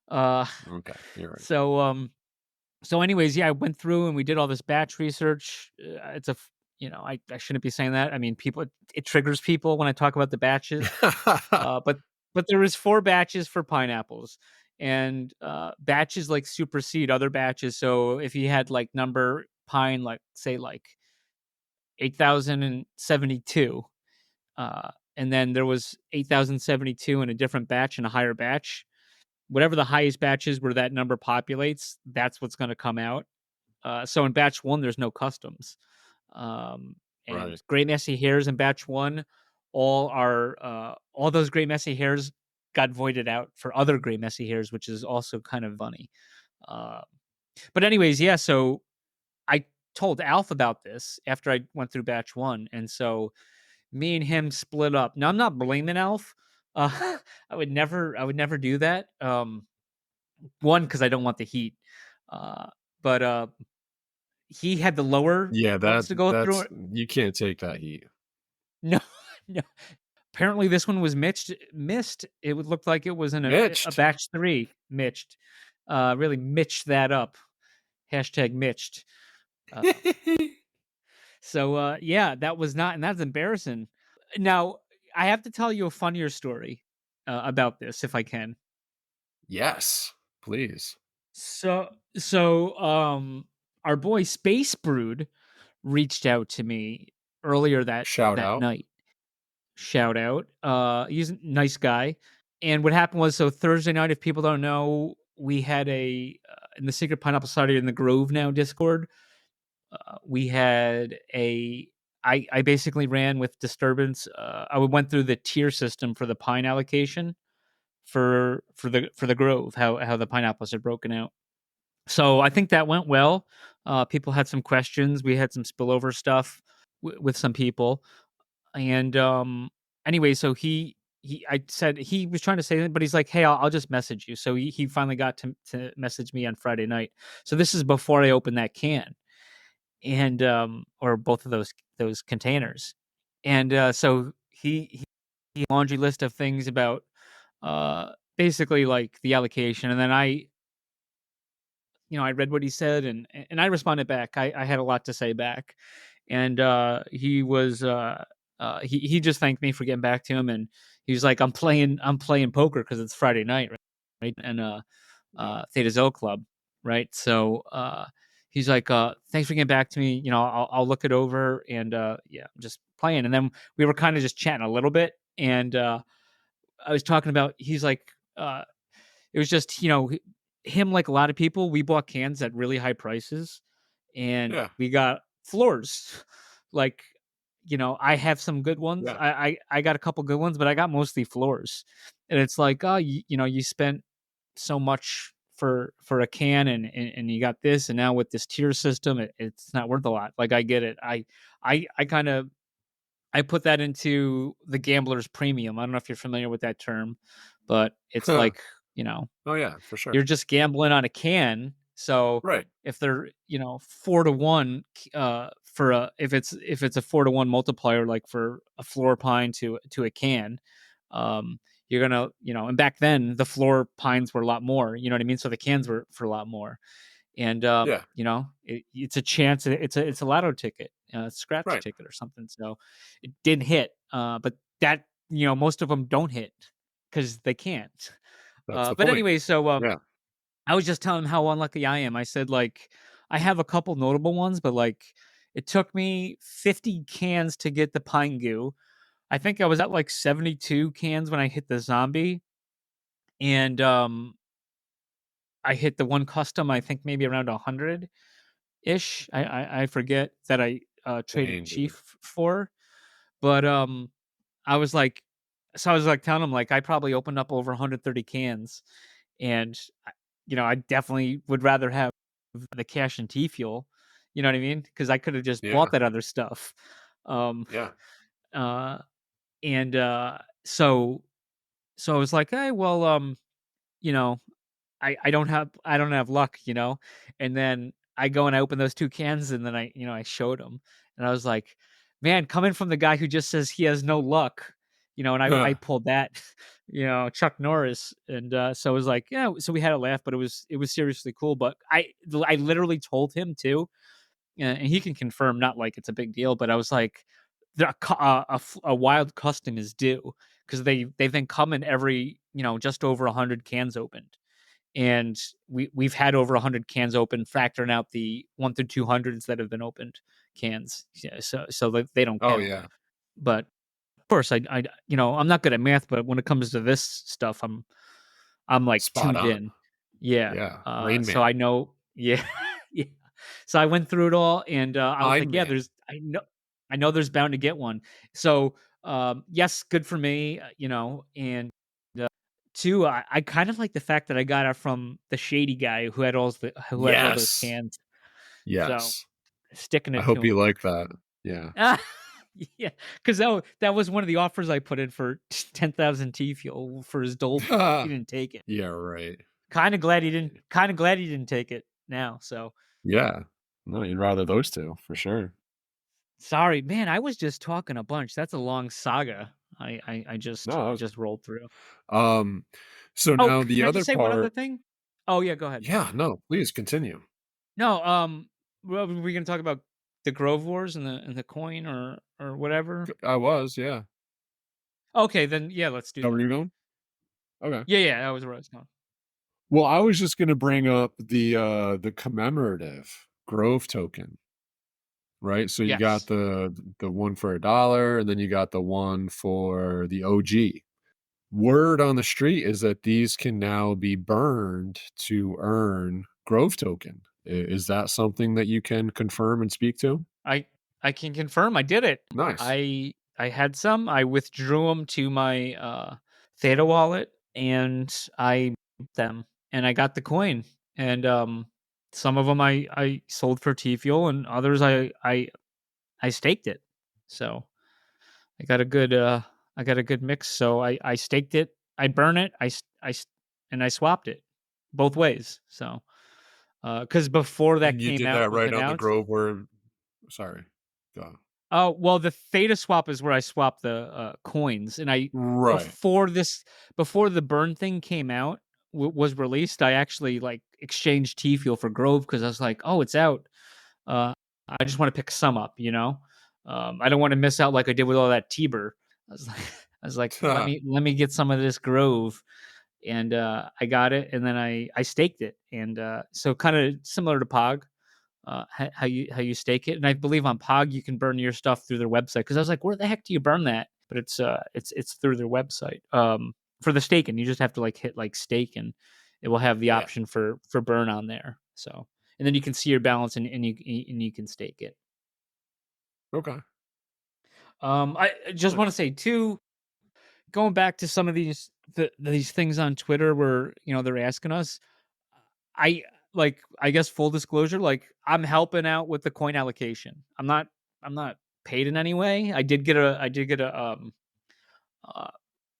Uh, Okay, you're right. so anyways, yeah, I went through and we did all this batch research. It's I shouldn't be saying that. I mean, it triggers people when I talk about the batches. But there was 4 batches for pineapples, and batches like supersede other batches. So if you had like number pine, like say like 8,072, and then there was 8,072 in a different batch and a higher batch. Whatever the highest batch is where that number populates, that's what's going to come out. So in batch 1, there's no customs. And Right. Great Messy Hairs in batch 1, all those Great Messy Hairs got voided out for other Great Messy Hairs, which is also kind of funny. But anyways, yeah, so I told Alf about this after I went through batch 1, and so me and him split up. Now I'm not blaming Alf. I would never do that. One, because I don't want the heat. But he had the lower Yeah, ones to go through. you can't take that heat. No, no. Apparently, this one was missed. It would look like it was in a Mitched. batch 3. Mitched. Really mitched that up. Hashtag mitched. So yeah, that was not, and that's embarrassing. Now I have to tell you a funnier story about this, if I can. Yes, please. So our boy Space Brood reached out to me earlier that Shout out. night. Shout out. He's a nice guy. And what happened was, so Thursday night, if people don't know, we had in the Secret Pineapple Society in the Grove Now Discord. We had I basically ran with Disturbance. I went through the tier system for the pine allocation for the Grove, how the pineapples are broken out. So I think that went well. People had some questions. We had some spillover stuff with some people. And anyway, so I said he was trying to say something, but he's like, "Hey, I'll just message you." So he finally got to message me on Friday night. So this is before I opened that can, and or both of those containers, and so he laundry list of things about basically like the allocation, and then I read what he said, and I responded back. I had a lot to say back, and he was he just thanked me for getting back to him, and he was like, I'm playing poker because it's Friday night, right? And Theta Zell Club, right? So he's like, thanks for getting back to me. I'll look it over, and yeah, I'm just playing. And then we were kind of just chatting a little bit, and I was talking about. He's like, it was just him, like a lot of people, we bought cans at really high prices, and we got floors. Like, I have some good ones. Yeah. I got a couple good ones, but I got mostly floors. And it's like, oh, you spent so much for a can, and you got this, and now with this tier system, it's not worth a lot. Like, I get it. I kind of I put that into the gambler's premium. I don't know if you're familiar with that term, but it's like, oh yeah, for sure. you're just gambling on a can. So right. if they're 4-to-1 if it's a 4-to-1 multiplier, like for a floor pine to a can, you're gonna and back then the floor pines were a lot more. You know what I mean? So the cans were for a lot more. And it's a chance. It's a lotto ticket, scratch ticket or something. So it didn't hit, but that most of them don't hit because they can't. But point. anyway, so I was just telling him how unlucky I am. I said, like, I have a couple notable ones, but like it took me 50 cans to get the pine goo. I think I was at like 72 cans when I hit the zombie, and I hit the one custom, I think maybe around 100 ish. I forget that I traded Chief for, but I was like, telling him, like, I probably opened up over 130 cans, and I definitely would rather have the cash and tea fuel. You know what I mean? Because I could have just bought that other stuff. And so I was like, hey, well, I don't have luck, and then I go and I open those two cans, and then I showed him, and I was like, man, coming from the guy who just says he has no luck, and I pulled that, Chuck Norris, and so it was like, yeah, so we had a laugh, but it was seriously cool. But I literally told him too, and he can confirm, not like it's a big deal, but I was like, a wild custom is due, because they've been coming every just over 100 cans opened. And we've had over 100 cans open, factoring out the 1 through 200s that have been opened cans. Yeah, so they don't count. Oh yeah. But of course, I I'm not good at math, but when it comes to this stuff, I'm like spot tuned on. in. Yeah. Yeah. Rain so Man. I know. Yeah. Yeah. So I went through it all, and I was like, yeah, I know there's bound to get one. So yes, good for me. And. Two, I kind of like the fact that I got it from the shady guy who had all those cans. Yes. So, sticking it. I hope to you him. like that. Yeah. Yeah, because that was one of the offers I put in for 10,000 tea fuel for his dole. He didn't take it. Yeah, right. Kind of glad he didn't take it now. So yeah, no, you'd rather those two for sure. Sorry, man. I was just talking a bunch. That's a long saga. I just rolled through. So now the can I other just say part. one other thing? Oh yeah, go ahead. Yeah, no, please continue. No, well, were we gonna talk about the Grove Wars and the coin or whatever? I was, yeah. Okay, then yeah, let's do that. Where you going? Okay. Yeah, that was where I was going. Well, I was just gonna bring up the commemorative Grove token, right? So you got Yes. the one for $1, and then you got the one for the OG. Word on the street is that these can now be burned to earn Grove token. Is that something that you can confirm and speak to? I can confirm I did it. Nice. I had some. I withdrew them to my Theta wallet, and I them, and I got the coin. And some of them I sold for T Fuel, and others I staked it. So I got a good mix. So I staked it, I burn it, and I swapped it both ways. So because before that And you came did out, that it was right on the announced. Grove where sorry. Go on. Oh, well, the Theta swap is where I swap the coins, and I Right. before the burn thing came out was released, I actually like exchanged T Fuel for Grove because I was like, oh, it's out. Uh, I just want to pick some up, you know. I don't want to miss out like I did with all that T-Bur. I was like, let me get some of this Grove, and I got it, and then I staked it, and so kind of similar to Pog, how you stake it. And I believe on Pog you can burn your stuff through their website because I was like, where the heck do you burn that? But it's through their website. For the staking, you just have to like hit like stake, and it will have the Yeah. option for burn on there. So and then you can see your balance, and you can stake it. Okay. I just want to say too, going back to some of these things on Twitter where they're asking us. I guess full disclosure, like I'm helping out with the coin allocation. I'm not paid in any way. Uh,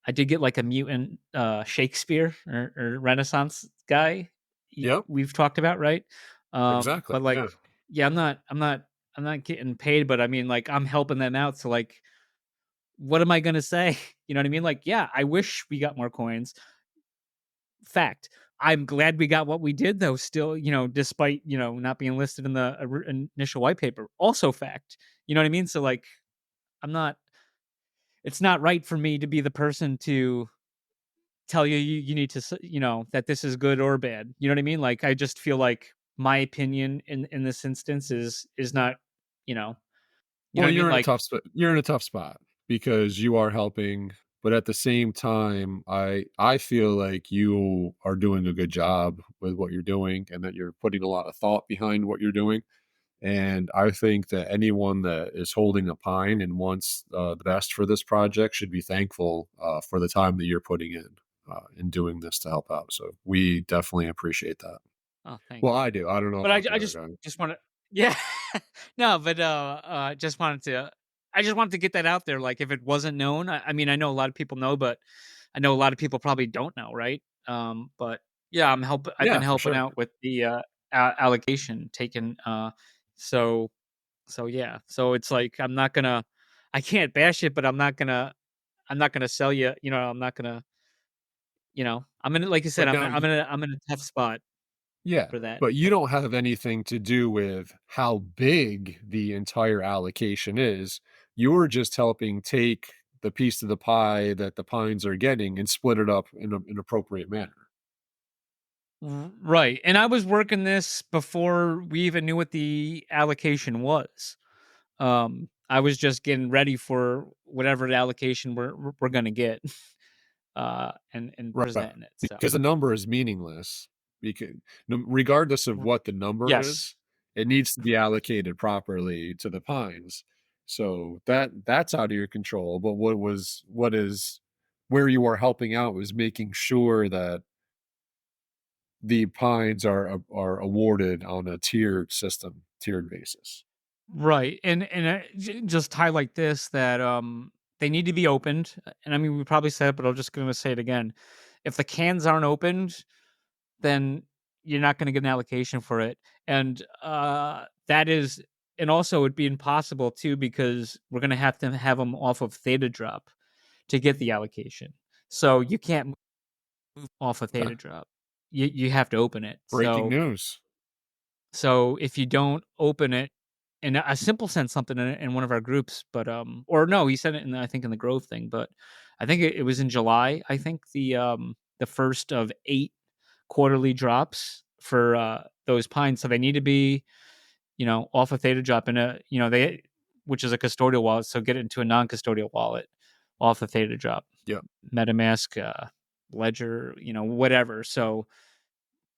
I did get like a mutant Shakespeare or Renaissance guy. Yep. We've talked about, right? Exactly. But like, Yeah. yeah, I'm not getting paid, but I mean, like, I'm helping them out. So like, what am I gonna say? You know what I mean? Like, yeah, I wish we got more coins. Fact. I'm glad we got what we did, though. Still, despite not being listed in the initial white paper. Also, fact. You know what I mean? So like, I'm not. It's not right for me to be the person to tell you need to that this is good or bad. You know what I mean? Like, I just feel like my opinion in this instance is not. You know. You know Well, what I mean? you're in a Like, tough spot. You're in a tough spot because you are helping, but at the same time, I feel like you are doing a good job with what you're doing, and that you're putting a lot of thought behind what you're doing. And I think that anyone that is holding a pine and wants the best for this project should be thankful for the time that you're putting in doing this to help out. So we definitely appreciate that. oh, thank Well, you. I do. I don't know But about I the other just guy. just want to, yeah. No, but just wanted to I just wanted to get that out there. Like, if it wasn't known, I mean, I know a lot of people know, but I know a lot of people probably don't know, right? But yeah, I've been Yeah, for helping sure. out with the allocation taken. So yeah, so it's like I can't bash it, but I'm not gonna sell you. I'm not gonna. I'm in, like you said, But now, I'm in a tough spot yeah, for that. but you don't have anything to do with how big the entire allocation is. You're just helping take the piece of the pie that the pines are getting and split it up in an appropriate manner. Right. And I was working this before we even knew what the allocation was. I was just getting ready for whatever the allocation we're gonna get, and Right. presenting it. So Because the number is meaningless. Because regardless of what the number yes, is, it needs to be allocated properly to the pines. So that's out of your control. But what is where you are helping out is making sure that the pines are awarded on a tiered basis. right. And just highlight this that they need to be opened. And I mean, we probably said it, but I'm just gonna say it again. If the cans aren't opened, then you're not going to get an allocation for it. And that is, and also it'd be impossible too because we're going to have them off of Theta Drop to get the allocation. So you can't move off of Okay. Theta Drop. You have to open it. Breaking news. So if you don't open it, and a simple sent something in one of our groups, but or no, he sent it I think in the Grove thing, but I think it was in July. I think the first of 8 quarterly drops for those pines. So they need to be off of Theta Drop which is a custodial wallet. So get it into a non-custodial wallet off of Theta Drop. Yeah. MetaMask, Ledger, whatever. So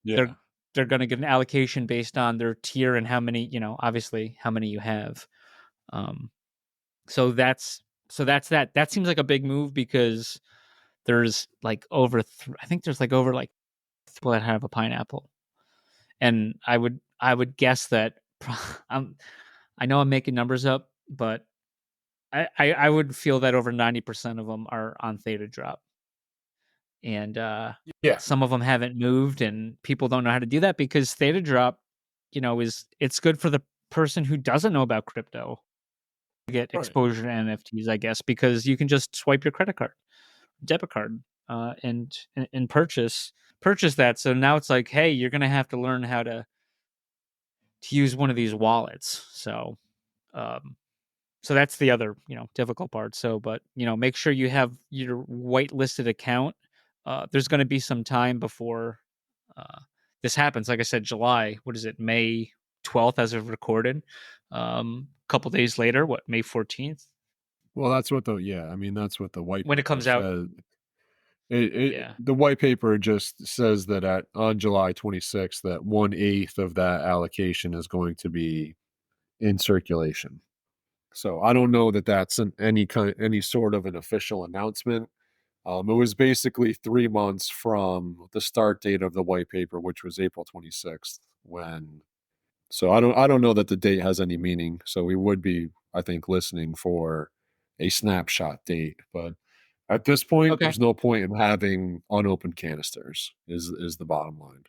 Yeah. they're going to get an allocation based on their tier and how many, obviously how many you have. So that's that. That seems like a big move because there's like I think there's like over like people that have a pineapple, and I would guess that I know I'm making numbers up, but I would feel that over 90% of them are on Theta Drop, and Yeah. some of them haven't moved, and people don't know how to do that because Theta Drop, it's good for the person who doesn't know about crypto to get exposure to NFTs, I guess, because you can just swipe your credit card, debit card, and purchase that. So now it's like, hey, you're gonna have to learn how to use one of these wallets. So so that's the other difficult part. So but make sure you have your whitelisted account. There's going to be some time before this happens. Like I said, July, what is it, May 12th as of recorded. Couple days later, May 14th? Well, that's what the white when it comes out says. The white paper just says that on July 26th that 1/8 of that allocation is going to be in circulation. So I don't know that that's any sort of an official announcement. It was basically 3 months from the start date of the white paper, which was April 26th. So I don't know that the date has any meaning. So we would be, I think, listening for a snapshot date. But at this point, there's no point in having unopened canisters. Is the bottom line.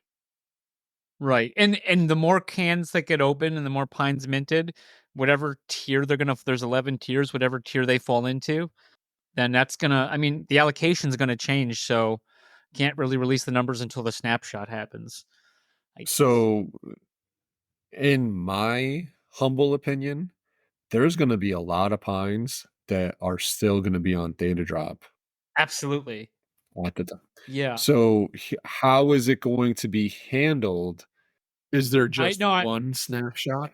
Right. And the more cans that get open and the more pines minted, whatever tier there's 11 tiers, whatever tier they fall into, then that's the allocation's gonna change. So can't really release the numbers until the snapshot happens. So in my humble opinion, there's going to be a lot of pines that are still going to be on Theta Drop. Absolutely. At the time. Yeah. So how is it going to be handled? Is there just one snapshot?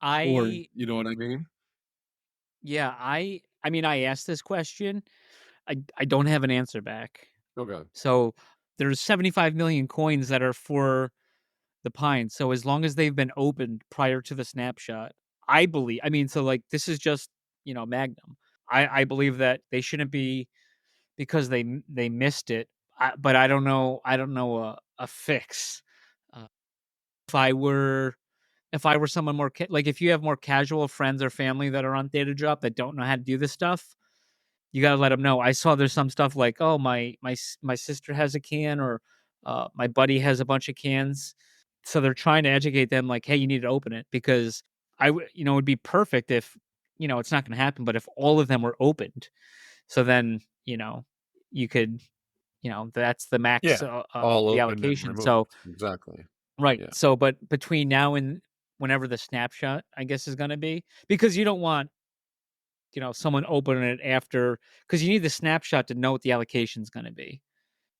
Or you know what I mean? Yeah, I asked this question. I don't have an answer back. Okay. So there's 75 million coins that are for the pines. So as long as they've been opened prior to the snapshot, I believe. So like this is just Magnum. I believe that they shouldn't be because they missed it. But I don't know. A fix. If I were someone more like if you have more casual friends or family that are on Theta Drop that don't know how to do this stuff, you got to let them know. I saw there's some stuff like, oh, my sister has a can, or my buddy has a bunch of cans. So they're trying to educate them like, hey, you need to open it, because it would be perfect if, it's not going to happen, but if all of them were opened, so then, you could, that's the max all the allocation. So exactly. Right. Yeah. So, but between now and whenever the snapshot, I guess, is going to be, because you don't want, someone opening it after, because you need the snapshot to know what the allocation is going to be.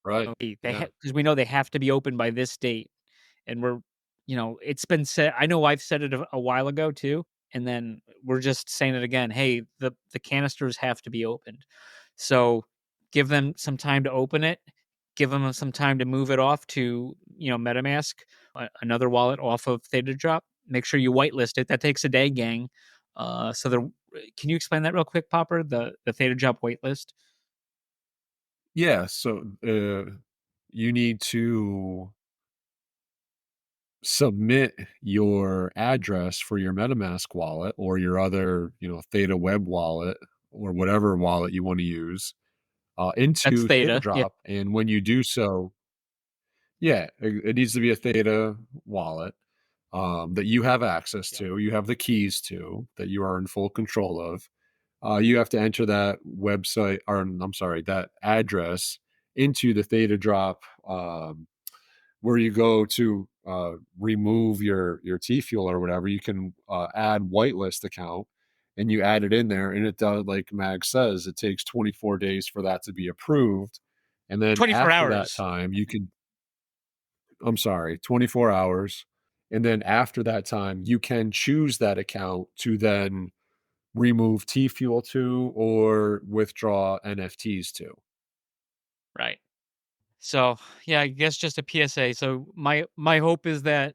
Right. Because we know they have to be open by this date. And we're, it's been said, I know I've said it a while ago too. And then we're just saying it again. Hey, the canisters have to be opened. So give them some time to open it. Give them some time to move it off to, MetaMask, another wallet off of Theta Drop. Make sure you whitelist it. That takes a day, gang. Can you explain that real quick, Popper? The Theta Drop whitelist. Yeah. So you need to submit your address for your MetaMask wallet or your other, Theta Web wallet or whatever wallet you want to use into Theta Drop. Yeah. And when you do so, it needs to be a Theta wallet that you have access to, you have the keys to, that you are in full control of. You have to enter that website, or I'm sorry, that address into the Theta Drop where you go to remove your T-Fuel or whatever. You can add whitelist account, and you add it in there, and it does, like Mag says, it takes 24 days for that to be approved. And then 24 after hours. that time, you can, I'm sorry, 24 hours. And then after that time, you can choose that account to then remove T Fuel to or withdraw NFTs to. Right. So yeah, I guess just a PSA. So my hope is that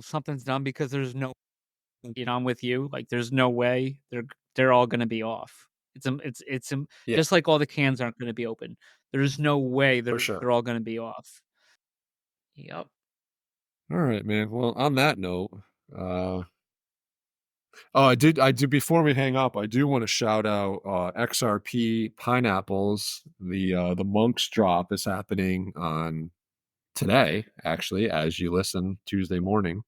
something's done, because there's no get on with you. Like there's no way they're all going to be off. It's Yeah, just like all the cans aren't going to be open. There's no way for sure. they're all going to be off. Yep. All right, man. Well, on that note, I did before we hang up, I do want to shout out XRP Pineapples. The Monks drop is happening on today, actually, as you listen, Tuesday morning.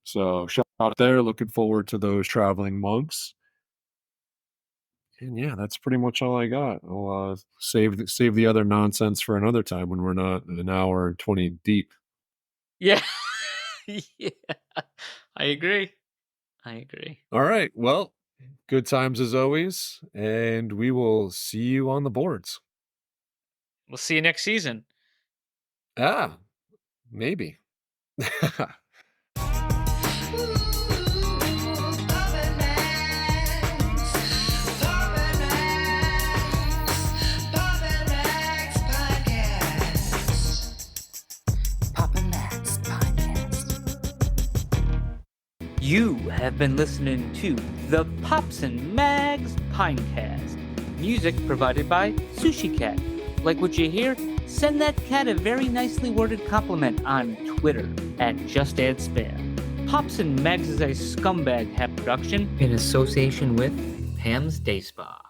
So shout out there. Looking forward to those traveling monks. And yeah, that's pretty much all I got. I'll save the other nonsense for another time when we're not an hour and 20 deep. Yeah. Yeah. I agree. All right. Well, good times as always, and we will see you on the boards. We'll see you next season. Maybe. You have been listening to the Pops and Mags Pinecast. Music provided by Sushi Cat. Like what you hear? Send that cat a very nicely worded compliment on Twitter @JustAddSpam. Pops and Mags is a Scumbag Hat production in association with Pam's Day Spa.